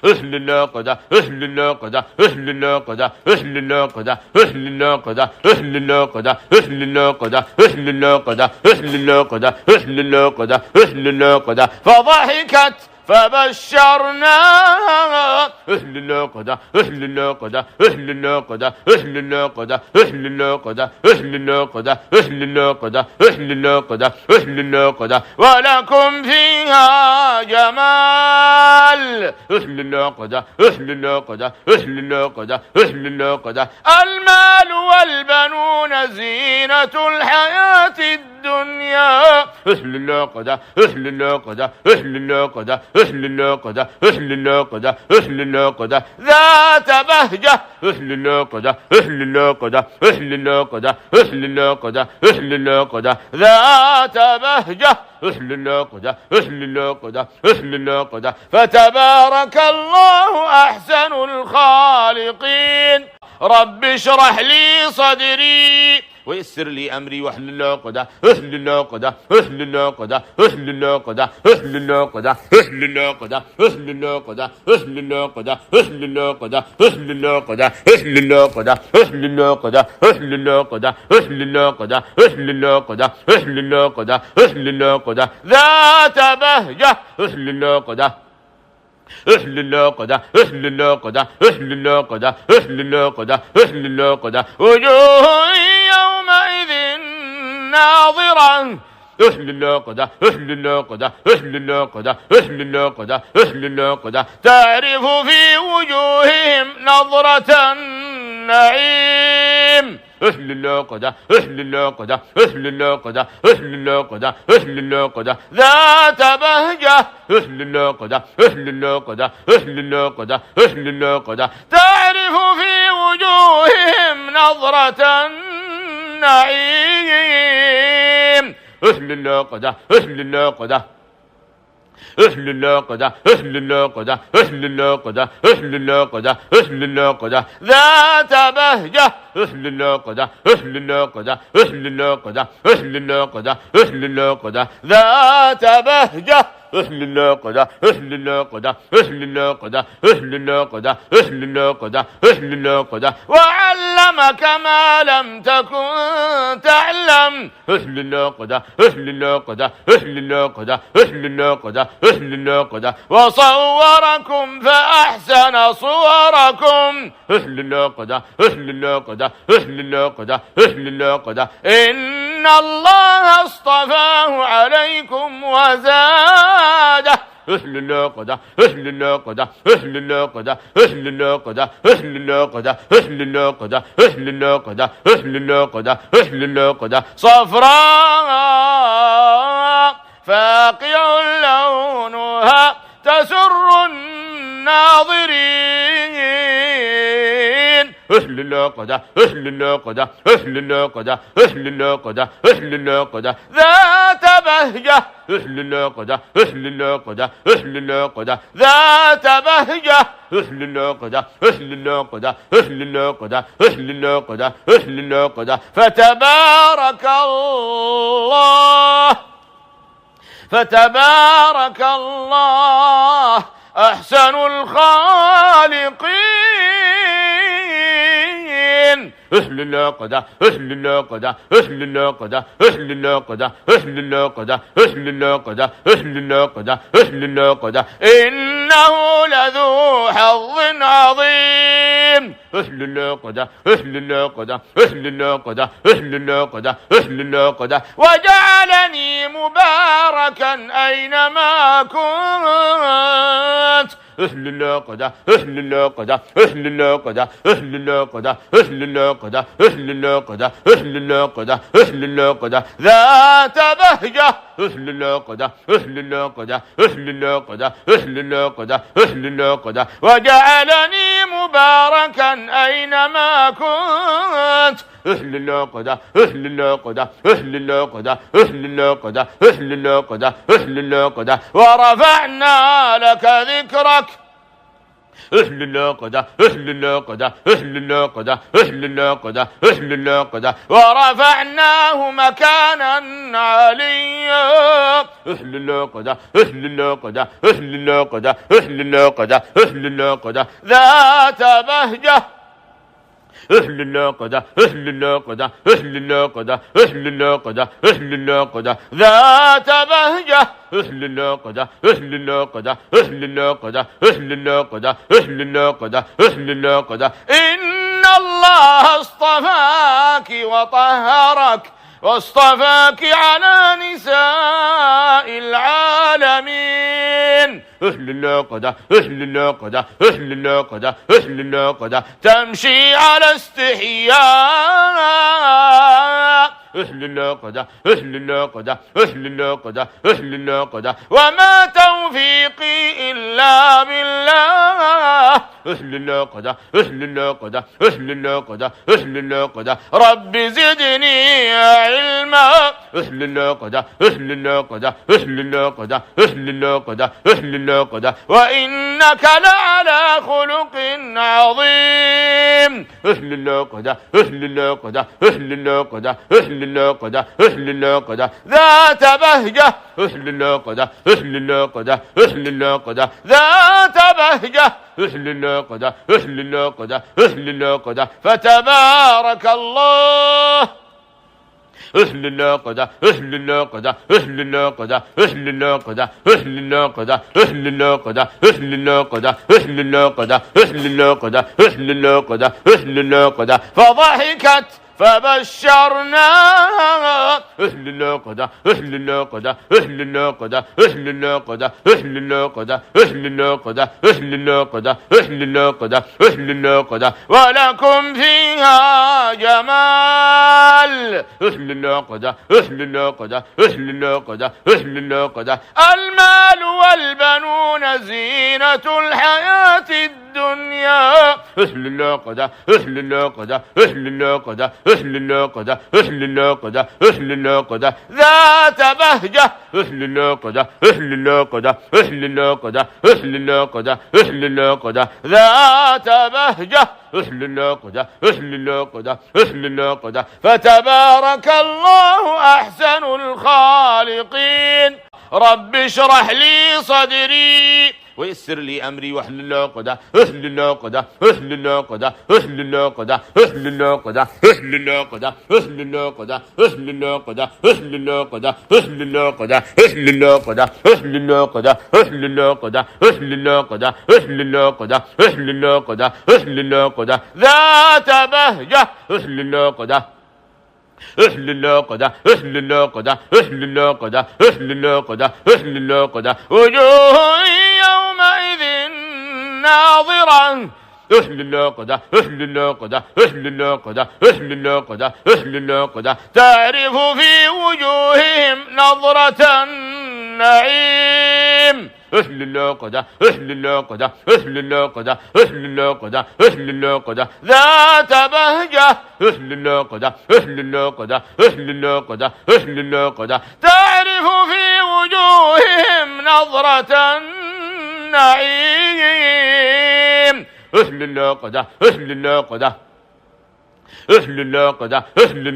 أهل العقدة أهل العقدة أهل العقدة أهل العقدة أهل العقدة أهل العقدة أهل العقدة أهل العقدة أهل العقدة أهل العقدة أهل العقدة فضحكت فبشرناها أهل العقدة أهل العقدة أهل العقدة أهل العقدة أهل العقدة أهل العقدة أهل العقدة أهل العقدة أهل العقدة ولكم فيها جمال أهل العقدة أهل العقدة أهل العقدة أهل العقدة المال والبنون زينة الحياة الدنيا أهل العقدة أهل العقدة أهل العقدة أهل العقدة أهل العقدة أهل العقدة ذات بهجة أهل العقدة أهل العقدة أهل العقدة أهل العقدة أهل العقدة ذات بهجة أهل العقدة أهل العقدة أهل العقدة فتبارك الله أحسن الخالقين رب اشرح لي صدري ويسر لي أمري واحلل عقدة أهل العقدة أهل العقدة أهل العقدة أهل العقدة أهل العقدة أهل العقدة أهل العقدة أهل العقدة أهل العقدة أهل العقدة أهل العقدة أهل العقدة أهل العقدة أهل العقدة أهل العقدة أهل العقدة ذات بهجة أهل العقدة أهل العقدة أهل العقدة أهل العقدة أهل العقدة أهل العقدة وجوه يومئذ ناظرة أهل العقدة أهل العقدة أهل العقدة أهل العقدة أهل العقدة تعرف في وجوههم نظرة النعيم أهل العقدة أهل العقدة أهل العقدة أهل العقدة أهل العقدة ذات بهجة أهل العقدة أهل العقدة أهل العقدة أهل العقدة تعرف في وجوههم نظرة النعيم أهل العقدة أهل العقدة أهل العقدة أهل العقدة أهل العقدة أهل العقدة أهل العقدة ذات بهجة أهل العقدة أهل العقدة أهل العقدة أهل العقدة أهل العقدة ذات بهجة أهل العقدة أهل العقدة أهل العقدة أهل العقدة أهل العقدة أهل العقدة وعلمك ما لم تكن تعلم أهل العقدة أهل العقدة أهل العقدة أهل العقدة أهل العقدة وصوركم فأحسن صوركم أهل العقدة أهل العقدة أهل العقدة أهل العقدة إن الله اصطفاه عليكم وزاده أهل العقدة أهل العقدة أهل العقدة أهل العقدة أهل العقدة أهل العقدة أهل العقدة أهل العقدة أهل العقدة صفراء فاقع لونها تسر الناظرين أهل العقدة أهل العقدة أهل العقدة أهل العقدة أهل العقدة ذات بهجة أهل العقدة أهل العقدة أهل العقدة ذات بهجة أهل العقدة أهل العقدة أهل العقدة أهل العقدة أهل العقدة فتبارك الله فتبارك الله أحسن الخالقين أهل العقدة أهل العقدة أهل العقدة أهل العقدة أهل العقدة أهل العقدة أهل العقدة أهل العقدة إنه لذو حظ عظيم أهل العقدة أهل العقدة أهل العقدة أهل العقدة أهل العقدة وجعلني مباركا أينما كنت أهل العقدة أهل العقدة أهل العقدة أهل العقدة أهل العقدة أهل العقدة أهل العقدة أهل العقدة ذات بهجة أهل العقدة أهل العقدة أهل العقدة أهل العقدة أهل العقدة وجعلني مباركا أينما كنت أهل العقدة أهل العقدة أهل العقدة أهل العقدة أهل العقدة أهل العقدة ورفعنا لك ذكرك أهل العقدة أهل العقدة أهل العقدة أهل العقدة أهل العقدة ورفعناه مكانا عليا أهل العقدة أهل العقدة أهل العقدة أهل العقدة أهل العقدة ذات بهجة أهل العقدة أهل العقدة أهل العقدة أهل العقدة أهل العقدة ذات بهجة أهل العقدة أهل العقدة أهل العقدة أهل العقدة أهل العقدة أهل العقدة إن الله اصطفاك وطهرك واصطفاك على نساء العالمين أهل العقدة أهل العقدة أهل العقدة أهل العقدة تمشي على استحياء أهل العقدة أهل العقدة أهل العقدة أهل العقدة وما توفيقي إلا بالله أهل العقدة أهل العقدة أهل العقدة أهل العقدة رب زدني علما أهل العقدة أهل العقدة أهل العقدة أهل العقدة أهل العقدة وإنك لعلى خلق عظيم أهل العقدة أهل العقدة أهل العقدة أهل العقدة أهل العقدة ذات بهجة أهل العقدة أهل العقدة أهل العقدة ذات بهجة أهل العقدة أهل العقدة أهل العقدة فتبارك الله أهل العقدة أهل العقدة أهل العقدة أهل العقدة أهل العقدة أهل العقدة أهل العقدة أهل العقدة أهل العقدة أهل العقدة أهل العقدة فضحكت فبشرناها أهل العقدة أهل العقدة أهل العقدة أهل العقدة أهل العقدة أهل العقدة أهل العقدة أهل العقدة أهل العقدة ولكم فيها جمال أهل العقدة أهل العقدة أهل العقدة أهل العقدة المال والبنون زينة الحياة الدنيا أهل العقدة أهل العقدة أهل العقدة أهل العقدة أهل العقدة أهل العقدة ذات بهجة أهل العقدة أهل العقدة أهل العقدة أهل العقدة أهل العقدة ذات بهجة أهل العقدة أهل العقدة أهل العقدة فتبارك الله أحسن الخالقين رب اشرح لي صدري ويسر لي أمري واحلل عقدة أهل العقدة أهل العقدة أهل العقدة أهل العقدة أهل العقدة أهل العقدة أهل العقدة أهل العقدة أهل العقدة أهل العقدة أهل العقدة أهل العقدة أهل العقدة أهل العقدة أهل العقدة أهل العقدة ذات بهجة أهل العقدة أهل العقدة أهل العقدة أهل العقدة أهل العقدة أهل العقدة وجوه يومئذ ناظرة أهل العقدة أهل العقدة أهل العقدة أهل العقدة أهل العقدة تعرف في وجوههم نظرة النعيم أهل العقدة أهل العقدة أهل العقدة أهل العقدة أهل العقدة ذات بهجة أهل العقدة أهل العقدة أهل العقدة أهل العقدة تعرف في وجوههم نظرة النعيم أهل العقدة أهل العقدة أهل العقدة أهل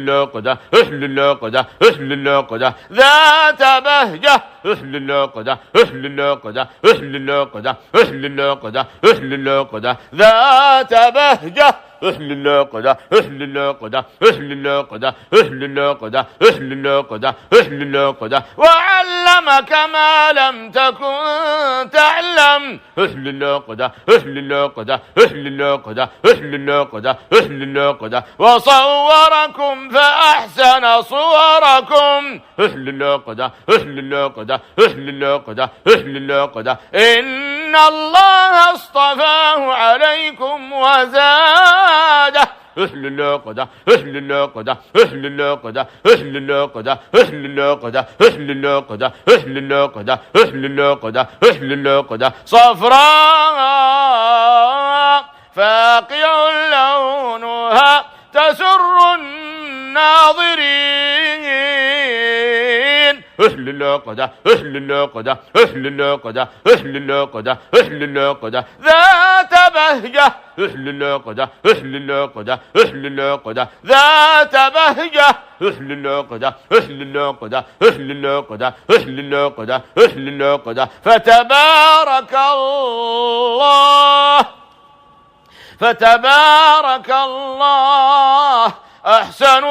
العقدة أهل العقدة أهل العقدة أهل العقدة ذات بهجة أهل العقدة أهل العقدة أهل العقدة أهل العقدة أهل العقدة ذات بهجة أهل الناقدة أهل الناقدة أهل الناقدة أهل الناقدة أهل الناقدة أهل الناقدة وعلمك ما لم تكن تعلم أهل الناقدة أهل الناقدة أهل الناقدة أهل الناقدة أهل الناقدة وصوركم فأحسن صوركم أهل الناقدة أهل الناقدة أهل الناقدة أهل الناقدة إن الله اصطفاه عليكم وزاده أهل الناقدة أهل الناقدة أهل الناقدة أهل الناقدة أهل الناقدة أهل الناقدة أهل الناقدة أهل الناقدة أهل الناقدة صفراء فاقع لونها تسر الناظرين أهل الناقدة أهل الناقدة أهل الناقدة أهل الناقدة أهل الناقدة ذات بهجة أهل الناقدة أهل الناقدة أهل الناقدة ذات بهجة أهل الناقدة أهل الناقدة أهل الناقدة أهل الناقدة أهل الناقدة فتبارك الله أحسن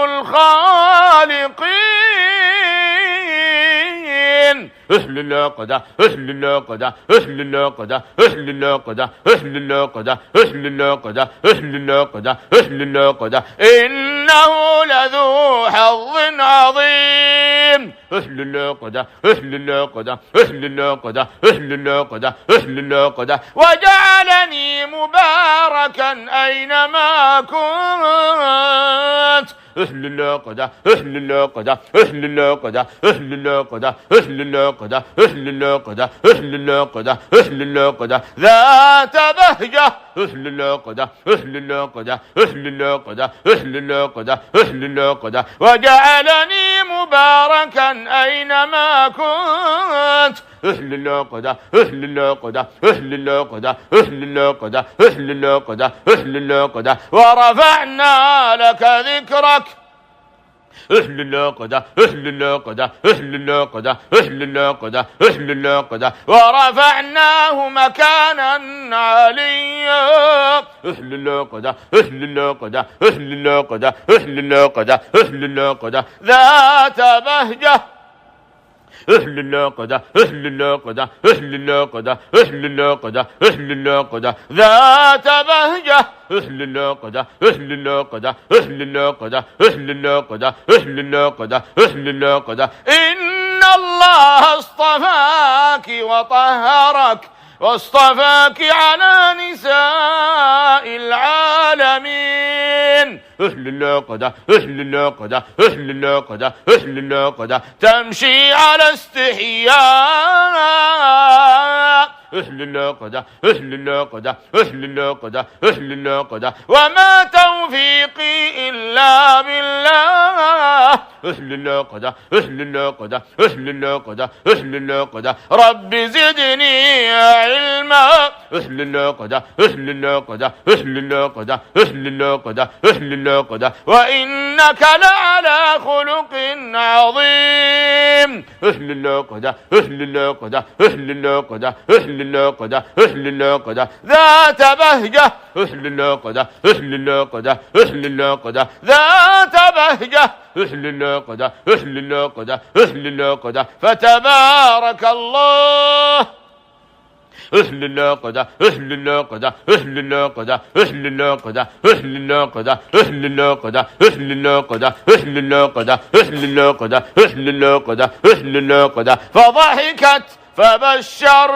الخالقين أهل الناقدة أهل الناقدة أهل الناقدة أهل الناقدة أهل الناقدة أهل الناقدة أهل الناقدة أهل الناقدة إنه لذو حظ عظيم أهل الناقدة أهل الناقدة أهل الناقدة أهل الناقدة أهل الناقدة وجعلني مباركا أينما كنت أهل الناقدة أهل الناقدة أهل الناقدة أهل الناقدة أهل الناقدة أهل الناقدة أهل الناقدة أهل الناقدة ذات بهجة أهل الناقدة أهل الناقدة أهل الناقدة أهل الناقدة أهل الناقدة وجعلني مباركا أينما كنت أهل الناقدة أهل الناقدة أهل الناقدة أهل الناقدة أهل الناقدة أهل الناقدة ورفعنا لك ذكرك أهل الناقدة أهل الناقدة أهل الناقدة أهل الناقدة أهل الناقدة ورفعناه مكانا عليا أهل الناقدة أهل الناقدة أهل الناقدة أهل الناقدة أهل الناقدة ذات بهجة أهل الناقدة أهل الناقدة أهل الناقدة أهل الناقدة أهل الناقدة ذات بهجة أهل الناقدة أهل الناقدة أهل الناقدة أهل الناقدة أهل الناقدة أهل الناقدة إن الله اصطفاك وطهرك واصطفاك على نساء العالمين أهل الناقدة أهل الناقدة أهل الناقدة أهل الناقدة تمشي على استحياء أهل الناقدة أهل الناقدة أهل الناقدة أهل الناقدة وما توفيقي إلا بالله أهل الناقدة أهل الناقدة أهل الناقدة أهل الناقدة رب زدني علما أهل الناقدة أهل الناقدة أهل الناقدة أهل الناقدة أهل الناقدة وإنك لعلى خلق عظيم أهل الناقدة أهل الناقدة أهل الناقدة أهل الناقدة أهل الناقدة ذات بهجة أهل الناقدة أهل الناقدة أهل الناقدة ذات بهجة أهل الناقدة أهل الناقدة أهل الناقدة فتبارك الله أهل الناقدة أهل الناقدة أهل الناقدة أهل الناقدة أهل الناقدة أهل الناقدة أهل الناقدة أهل الناقدة أهل الناقدة أهل الناقدة أهل الناقدة فضحكت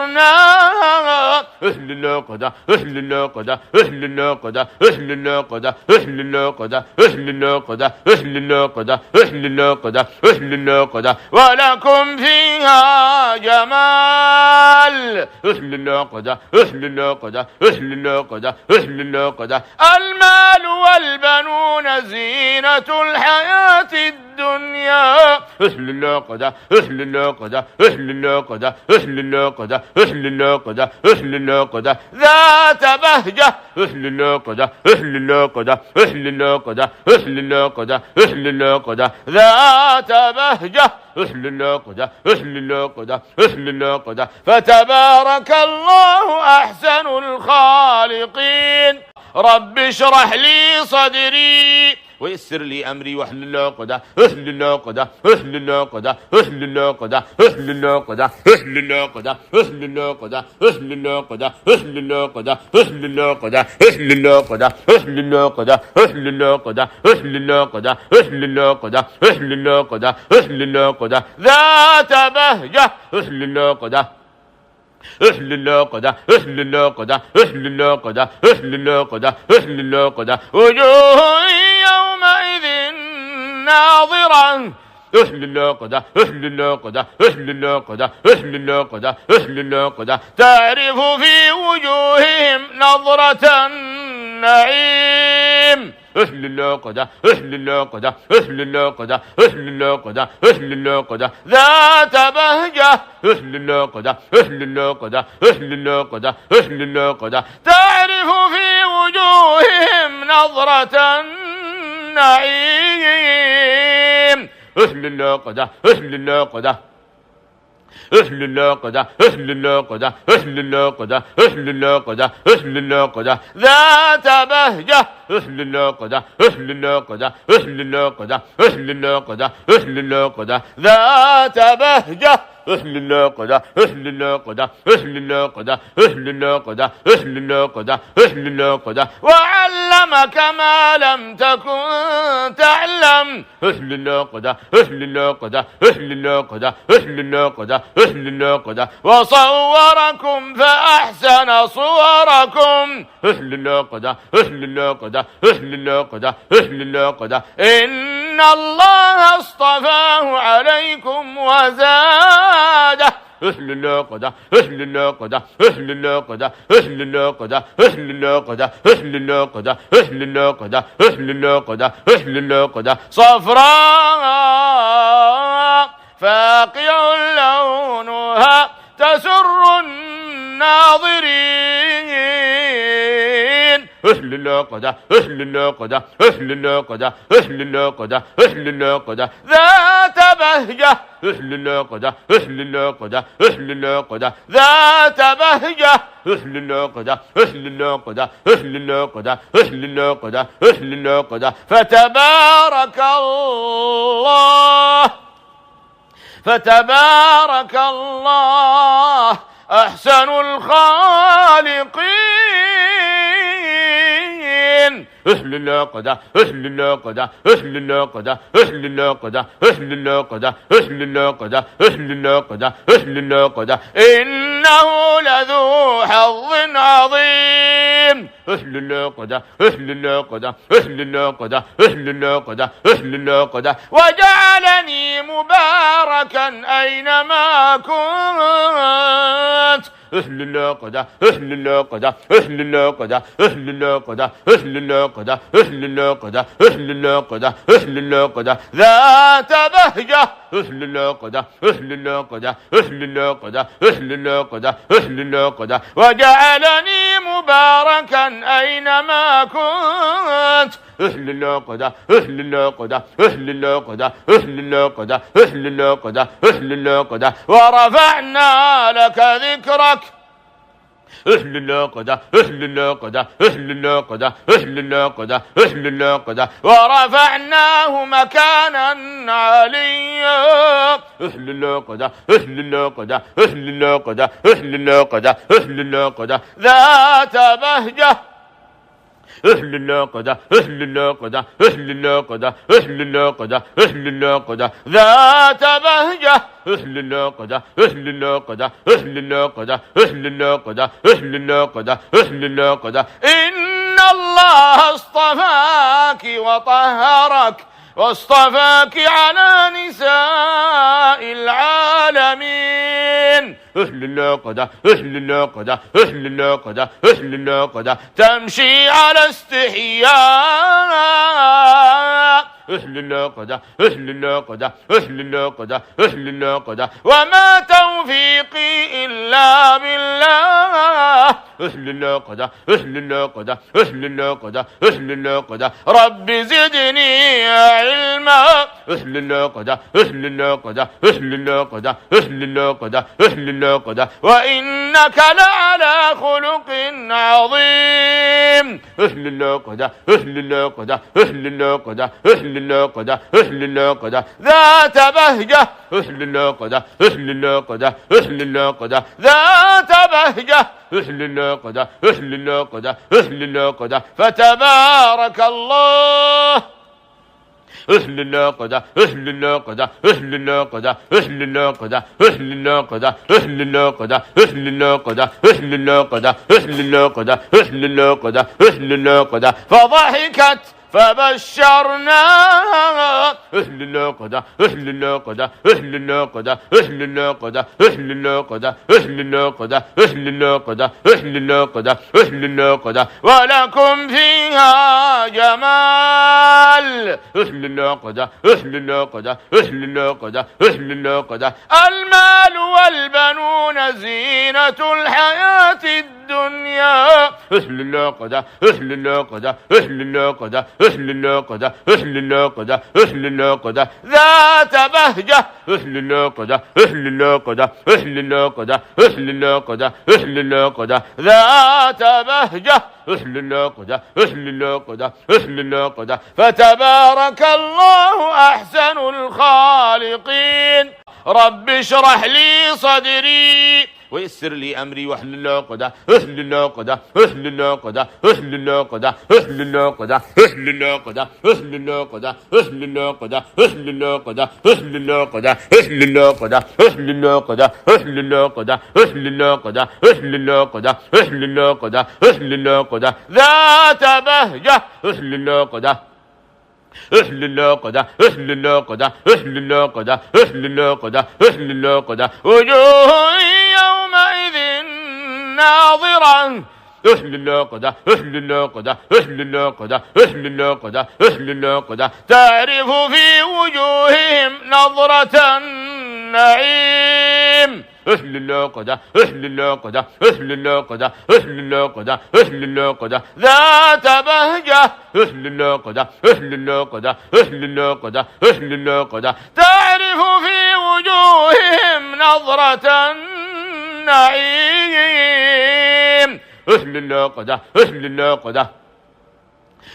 فبشرناها أهل الناقدة أهل الناقدة أهل الناقدة أهل الناقدة أهل الناقدة أهل الناقدة أهل الناقدة أهل الناقدة أهل الناقدة ولكم فيها جمال أهل الناقدة أهل الناقدة أهل الناقدة أهل الناقدة المال والبنون زينة الحياة الدنيا أهل الناقدة أهل الناقدة أهل الناقدة أهل الناقدة أهل الناقدة أهل الناقدة ذات بهجة أهل الناقدة أهل الناقدة أهل الناقدة أهل الناقدة أهل الناقدة ذات بهجة أهل الناقدة أهل الناقدة أهل الناقدة فتبارك الله أحسن الخالقين رب اشرح لي صدري ويسر لي أمري واحلل عقدة احلل عقدة احلل عقدة احلل عقدة احلل عقدة احلل عقدة احلل عقدة احلل عقدة احلل عقدة احلل عقدة احلل عقدة احلل عقدة احلل عقدة احلل عقدة احلل عقدة احلل عقدة احلل عقدة ذات بهجة احلل عقدة احلل عقدة احلل عقدة احلل عقدة احلل عقدة احلل عقدة وجوه يومئذ ناظرة احلل عقدة احلل عقدة احلل عقدة احلل عقدة احلل عقدة تعرف في وجوههم نظرة النعيم احلل عقدة احلل عقدة احلل عقدة احلل عقدة احلل عقدة ذات بهجة احلل عقدة احلل عقدة احلل عقدة احلل عقدة تعرف في وجوههم نظرة النعيم احلل عقدة احلل عقدة احلل عقدة احلل عقدة احلل عقدة احلل عقدة احلل عقدة ذات بهجة احلل عقدة احلل عقدة احلل عقدة احلل عقدة احلل عقدة ذات بهجة احلل عقدة احلل عقدة احلل عقدة احلل عقدة احلل عقدة احلل عقدة وعلمك ما لم تكن تعلم احلل عقدة احلل عقدة احلل عقدة احلل عقدة احلل عقدة وصوركم فأحسن صوركم احلل عقدة احلل عقدة احلل عقدة احلل عقدة إن الله اصطفاه عليكم وزاده احلل عقدة احلل عقدة احلل عقدة احلل عقدة احلل عقدة احلل عقدة احلل عقدة احلل عقدة احلل عقدة صفراء فاقع لونها تسر الناظرين احلل عقدة احلل عقدة احلل عقدة احلل عقدة احلل عقدة ذات بهجة احلل عقدة احلل عقدة احلل عقدة ذات بهجة احلل عقدة احلل عقدة احلل عقدة احلل عقدة احلل عقدة فتبارك الله فتبارك الله أحسن الخالقين احلل عقدة احلل عقدة احلل عقدة احلل عقدة احلل عقدة احلل عقدة احلل عقدة احلل عقدة إنه لذو حظ عظيم احلل عقدة احلل عقدة احلل عقدة احلل عقدة احلل عقدة وجعلني مباركا أينما كنت احلل عقدة احلل عقدة احلل عقدة احلل عقدة احلل عقدة احلل عقدة احلل عقدة احلل عقدة ذات بهجة احلل عقدة احلل عقدة احلل عقدة احلل عقدة احلل عقدة وجعلني مباركا أينما كنت احلل عقدة احلل عقدة احلل عقدة احلل عقدة احلل عقدة احلل عقدة ورفعنا لك ذكرك احلل عقدة احلل عقدة احلل عقدة احلل عقدة احلل عقدة ورفعناه مكانا عليا احلل عقدة احلل عقدة احلل عقدة احلل عقدة احلل عقدة ذات بهجة احلل عقدة احلل عقدة احلل عقدة احلل عقدة احلل عقدة ذات بهجة احلل عقدة احلل عقدة احلل عقدة احلل عقدة احلل عقدة احلل عقدة إن الله اصطفاك وطهرك واصطفاك على نساء العالمين احلل عقدة احلل عقدة احلل عقدة احلل عقدة تمشي على استحياء احلل عقدة احلل عقدة احلل عقدة احلل عقدة وما توفيقي إلا بالله احلل عقدة احلل عقدة احلل عقدة احلل عقدة رب زدني علما احلل عقدة احلل عقدة احلل عقدة احلل عقدة احلل عقدة وإن وإنك لعلى خلق عظيم. أهل اللقدة أهل اللقدة أهل اللقدة أهل اللقدة أهل اللقدة ذات بهجة. أهل اللقدة أهل اللقدة أهل اللقدة ذات بهجة. أهل اللقدة أهل اللقدة أهل اللقدة فتبارك الله. أهل اللقدة أهل اللقدة أهل اللقدة أهل اللقدة أهل اللقدة أهل اللقدة أهل اللقدة أهل اللقدة أهل اللقدة أهل اللقدة أهل اللقدة فضحكت فبشرناها. أهل اللقدة أهل اللقدة أهل اللقدة أهل اللقدة أهل اللقدة أهل اللقدة أهل اللقدة أهل اللقدة أهل اللقدة ولكم فيها جمال. أهل اللقدة أهل اللقدة أهل اللقدة أهل اللقدة المال والبنون زينة الحياة الدنيا. أهل اللقدة أهل اللقدة أهل اللقدة أهل اللقدة أهل اللقدة أهل اللقدة ذات بهجة. أهل اللقدة أهل اللقدة أهل اللقدة أهل اللقدة أهل اللقدة ذات بهجة. أهل اللقدة أهل اللقدة أهل اللقدة فتبارك الله أحسن الخالقين. رب اشرح لي صدري ويسر لي أمري واحلل عقدة. أهل اللقدة أهل اللقدة أهل اللقدة أهل اللقدة أهل اللقدة أهل اللقدة أهل اللقدة أهل اللقدة أهل اللقدة أهل اللقدة أهل اللقدة أهل اللقدة أهل اللقدة أهل اللقدة أهل اللقدة أهل اللقدة ذات بهجة. أهل اللقدة أهل اللقدة أهل اللقدة أهل اللقدة أهل اللقدة أهل اللقدة وجوه يومئذ ناظرة. أهل اللقدة أهل اللقدة أهل اللقدة أهل اللقدة أهل اللقدة تعرف في وجوههم نظرة النعيم. أهل اللقدة أهل اللقدة أهل اللقدة أهل اللقدة أهل اللقدة ذات بهجة. أهل اللقدة أهل اللقدة أهل اللقدة أهل اللقدة تعرف في وجوههم نظرة النعيم. أهل اللقدة أهل اللقدة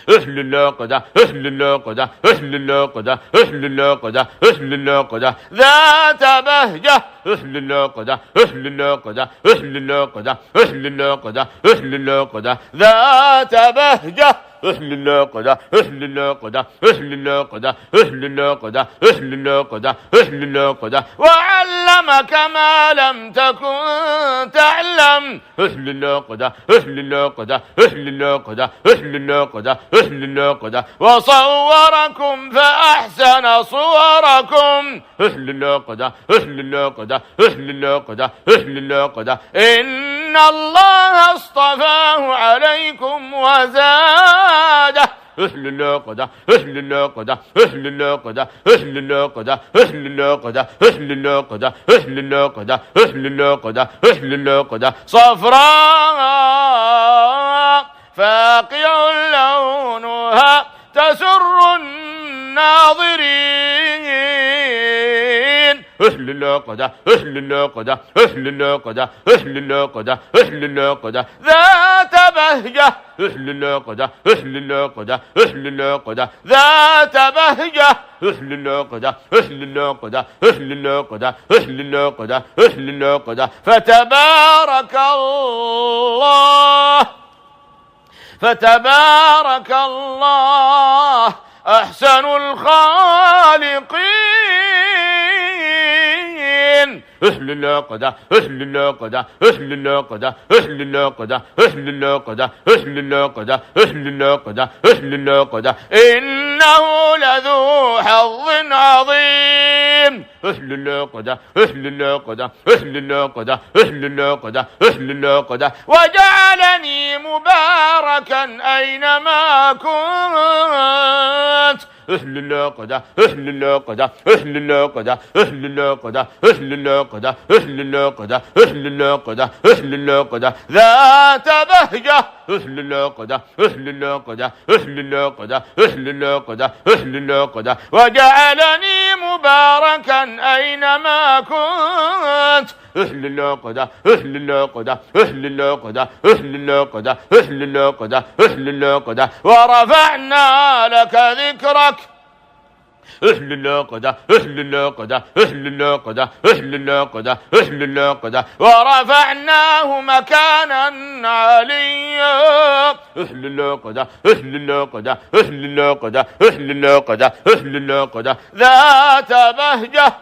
أهل اللقدة أهل اللقدة أهل اللقدة أهل اللقدة أهل اللقدة ذات بهجة. أهل اللقدة أهل اللقدة أهل اللقدة أهل اللقدة أهل اللقدة ذات بهجة. أهل اللقدة أهل اللقدة أهل اللقدة أهل اللقدة أهل اللقدة أهل اللقدة وعلمك ما لم تكن تعلم. أهل اللقدة أهل اللقدة أهل اللقدة أهل اللقدة أهل اللقدة وصوركم فأحسن صوركم. أهل اللقدة أهل اللقدة أهل اللقدة أهل اللقدة إن الله اصطفاه عليكم وزاده. أهل اللقدة أهل اللقدة أهل اللقدة أهل اللقدة أهل اللقدة أهل اللقدة أهل اللقدة أهل اللقدة أهل اللقدة صفراء فاقع لونها تسر الناظرين. أهل اللقدة أهل اللقدة أهل اللقدة أهل اللقدة أهل اللقدة ذات بهجة. أهل اللقدة أهل اللقدة أهل اللقدة ذات بهجة. أهل اللقدة أهل اللقدة أهل اللقدة أهل اللقدة أهل اللقدة فتبارك الله فتبارك الله أحسن الخالقين. أهل اللقدة أهل اللقدة أهل اللقدة أهل اللقدة أهل اللقدة أهل اللقدة أهل اللقدة أهل اللقدة إنه لذو حظ عظيم. أهل اللقدة أهل اللقدة أهل اللقدة أهل اللقدة أهل اللقدة وجعلني مباركا أينما كنت. أهل اللقدة أهل اللقدة أهل اللقدة أهل اللقدة أهل اللقدة أهل اللقدة أهل اللقدة أهل اللقدة ذات بهجة. أهل اللقدة أهل اللقدة أهل اللقدة أهل اللقدة أهل اللقدة وجعلني مباركا أينما كنت. أهل الناقدة أهل الناقدة أهل الناقدة أهل الناقدة أهل الناقدة أهل الناقدة ورفعنا لك ذكرك أهل الناقدة أهل الناقدة أهل الناقدة أهل الناقدة أهل الناقدة ورفعناه مكانا عليا أهل الناقدة أهل الناقدة أهل الناقدة أهل الناقدة أهل الناقدة ذات بهجة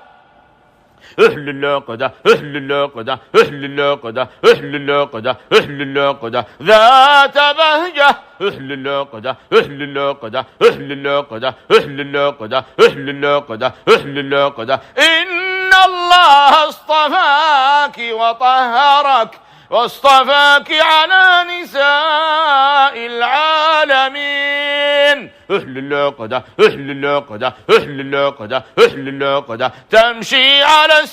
أهل الناقدة أهل الناقدة أهل الناقدة أهل الناقدة أهل الناقدة ذات بهجة أهل الناقدة أهل الناقدة أهل الناقدة أهل الناقدة أهل الناقدة أهل الناقدة إن الله اصطفاك وطهرك واصطفاك على نساء العالمين أهل الناقدة أهل الناقدة أهل الناقدة أهل الناقدة تمشي على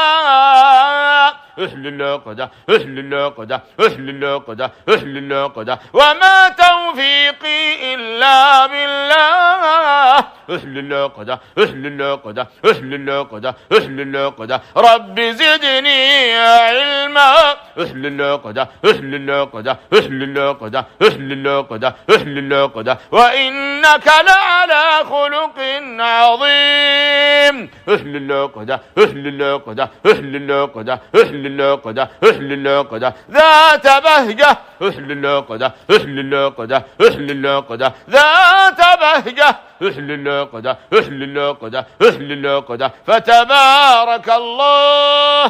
استحياء أهل الناقدة أهل الناقدة أهل الناقدة أهل الناقدة وما توفيقي إلا بالله أهل الناقدة أهل الناقدة أهل الناقدة أهل الناقدة رب زدني علما أهل الناقدة أهل الناقدة أهل الناقدة أهل الناقدة أهل الناقدة وإنك لعلى خلق عظيم أهل الناقدة أهل الناقدة أهل الناقدة أهل الناقدة أهل الناقدة ذات بهجة أهل الناقدة أهل الناقدة أهل الناقدة ذات بهجة أهل الناقدة أهل الناقدة أهل الناقدة فتبارك الله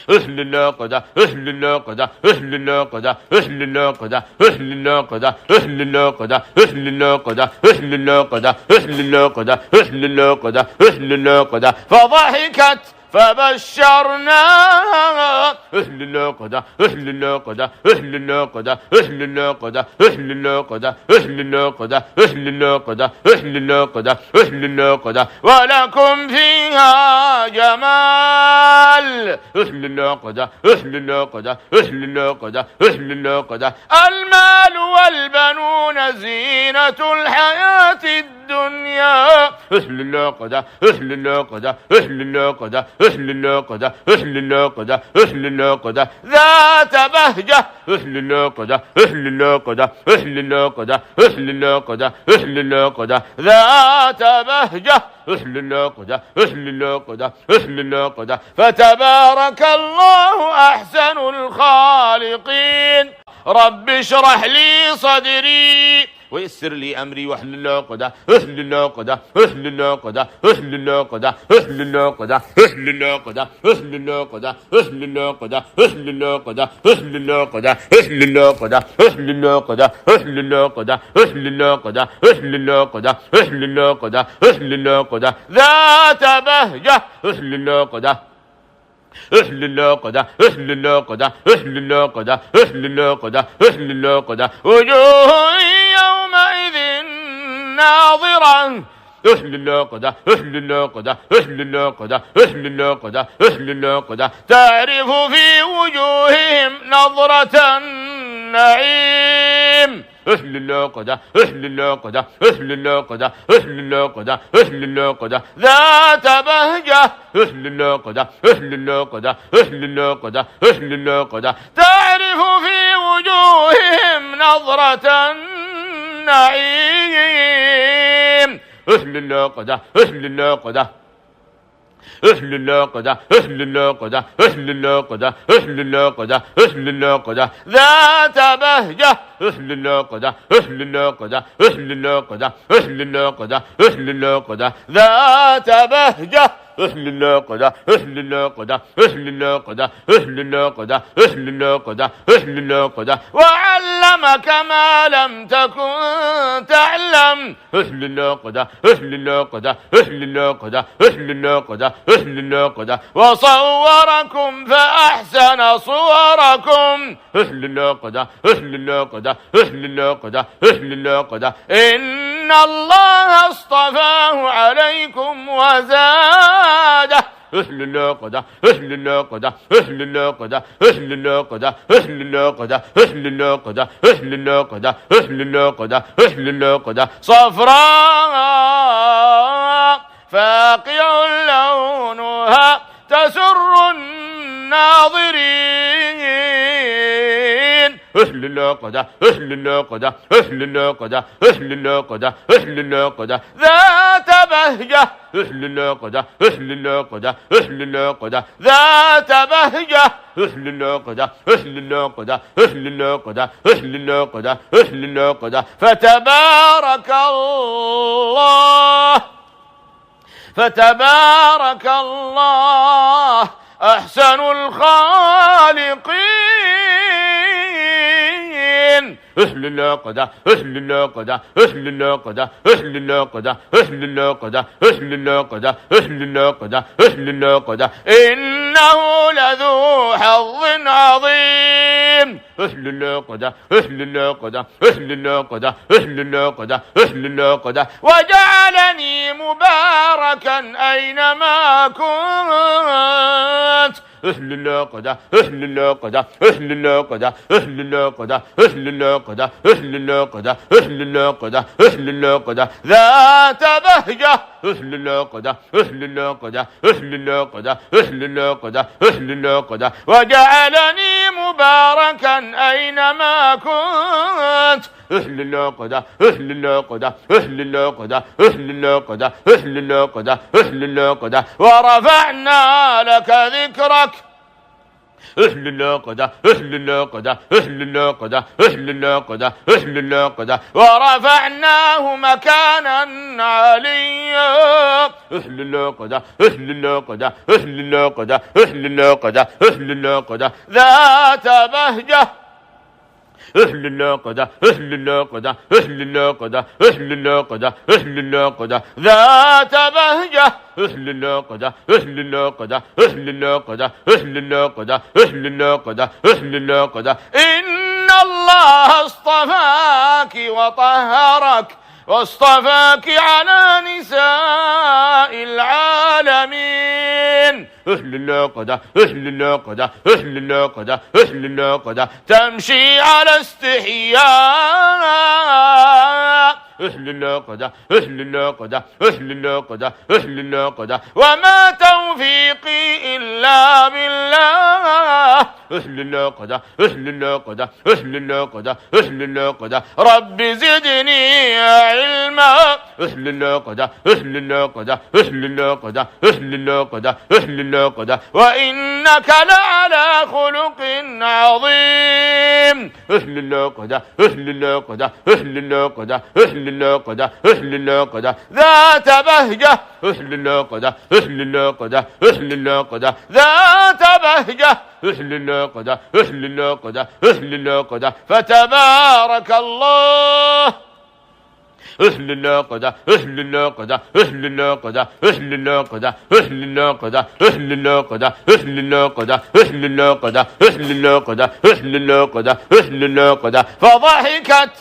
أهل الناقدة أهل الناقدة أهل الناقدة أهل الناقدة أهل الناقدة أهل الناقدة أهل الناقدة أهل الناقدة أهل الناقدة أهل الناقدة أهل الناقدة فضحكت فبشرناها أهل الناقدة أهل الناقدة أهل الناقدة أهل الناقدة أهل الناقدة أهل الناقدة أهل الناقدة أهل الناقدة أهل الناقدة ولكم فيها جمال أهل الناقدة أهل الناقدة أهل الناقدة أهل الناقدة المال والبنون زينة الحياة الدنيا أهل الناقدة أهل الناقدة أهل الناقدة أهل الناقدة أهل الناقدة أهل الناقدة ذات بهجة أهل الناقدة أهل الناقدة أهل الناقدة أهل الناقدة أهل الناقدة ذات بهجة أهل الناقدة أهل الناقدة أهل الناقدة فتبارك الله أحسن الخالقين رب اشرح لي صدري ويسر لي أمري واحلل عقدة أهل الناقدة أهل الناقدة أهل الناقدة أهل الناقدة أهل الناقدة أهل الناقدة أهل الناقدة أهل الناقدة أهل الناقدة أهل الناقدة أهل الناقدة أهل الناقدة أهل الناقدة أهل الناقدة أهل الناقدة أهل الناقدة ذات بهجة أهل الناقدة أهل الناقدة أهل الناقدة أهل الناقدة أهل الناقدة أهل الناقدة وجوه يومئذ ناظرة أهل الناقدة أهل الناقدة أهل الناقدة أهل الناقدة أهل الناقدة تعرف في وجوههم نظرة النعيم أهل الناقدة أهل الناقدة أهل الناقدة أهل الناقدة أهل الناقدة ذات بهجة أهل الناقدة أهل الناقدة أهل الناقدة أهل الناقدة تعرف في وجوههم نظرة النعيم أهل الناقدة أهل الناقدة أهل الناقدة أهل الناقدة أهل الناقدة أهل الناقدة أهل الناقدة ذات بهجة أهل الناقدة أهل الناقدة أهل الناقدة أهل الناقدة أهل الناقدة ذات بهجة أهل الناقدة أهل الناقدة أهل الناقدة أهل الناقدة أهل الناقدة أهل الناقدة وعلمك ما لم تكن تعلم أهل الناقدة أهل الناقدة أهل الناقدة أهل الناقدة أهل الناقدة وصوركم فأحسن صوركم أهل الناقدة أهل الناقدة أهل الناقدة أهل الناقدة إن الله اصطفاه عليكم وزاده أهل الناقدة أهل الناقدة أهل الناقدة أهل الناقدة أهل الناقدة أهل الناقدة أهل الناقدة أهل الناقدة أهل الناقدة صفراء فاقع لونها تسر الناظرين. أهل العقدة أهل العقدة أهل العقدة أهل العقدة أهل العقدة ذات بهجة. أهل العقدة أهل العقدة أهل العقدة ذات بهجة. أهل العقدة أهل العقدة أهل العقدة أهل العقدة أهل العقدة فتبارك الله فتبارك الله أحسن الخالقين. أهل العقدة أهل العقدة أهل العقدة أهل العقدة أهل العقدة أهل العقدة أهل العقدة أهل العقدة إنه لذو حظ عظيم. أهل العقدة أهل العقدة أهل العقدة أهل العقدة أهل العقدة وجعلني مباركا أينما كنت. أهل العقدة أهل العقدة أهل العقدة أهل العقدة أهل العقدة أهل العقدة أهل العقدة أهل العقدة ذات بهجة. أهل العقدة أهل العقدة أهل العقدة أهل العقدة أهل العقدة وجعلني مباركا أينما كنت. أهل العقدة أهل العقدة أهل العقدة أهل العقدة أهل العقدة أهل العقدة ورفعنا لك ذكرك. أهل العقدة أهل العقدة أهل العقدة أهل العقدة أهل العقدة ورفعناه مكانا عليا. أهل العقدة أهل العقدة أهل العقدة أهل العقدة أهل العقدة ذات بهجة. أهل العقدة أهل العقدة أهل العقدة أهل العقدة أهل العقدة ذات بهجة. أهل العقدة أهل العقدة أهل العقدة أهل العقدة أهل العقدة أهل العقدة إن الله اصطفاك وطهرك واصطفاك على نساء العالمين. أهل العقدة أهل العقدة أهل العقدة أهل العقدة تمشي على استحياء. أهل العقدة أهل العقدة أهل العقدة أهل العقدة وما توفيقي إلا بالله. أهل العقدة أهل العقدة أهل العقدة أهل العقدة رب زدني علما. أهل العقدة أهل العقدة أهل العقدة أهل العقدة أهل العقدة وإنك لعلى خلق عظيم. أهل العقدة أهل العقدة أهل العقدة أهل العقدة أهل العقدة ذات بهجة. أهل العقدة أهل العقدة أهل العقدة ذات بهجة. أهل العقدة أهل العقدة أهل العقدة فتبارك الله. أهل العقدة أهل العقدة أهل العقدة أهل العقدة أهل العقدة أهل العقدة أهل العقدة أهل العقدة أهل العقدة أهل العقدة أهل العقدة فضحكت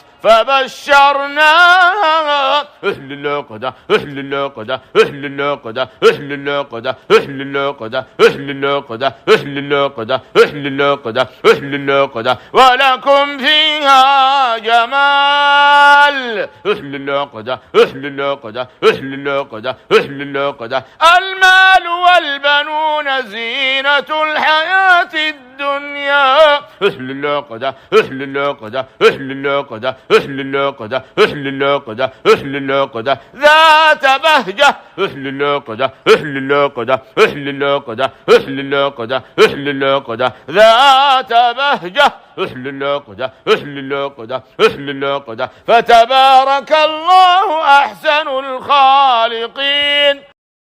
فبشرناها. أهل العقدة أهل العقدة أهل العقدة أهل العقدة أهل العقدة أهل العقدة أهل العقدة أهل العقدة أهل العقدة ولكم فيها جمال. أهل العقدة أهل العقدة أهل العقدة أهل العقدة المال والبنون زينة الحياة الدنيا. أهل العقدة أهل العقدة أهل العقدة أهل العقدة أهل العقدة أهل العقدة ذات بهجة. أهل العقدة أهل العقدة أهل العقدة أهل العقدة أهل العقدة ذات بهجة. أهل العقدة أهل العقدة أهل العقدة فتبارك الله أحسن الخالقين.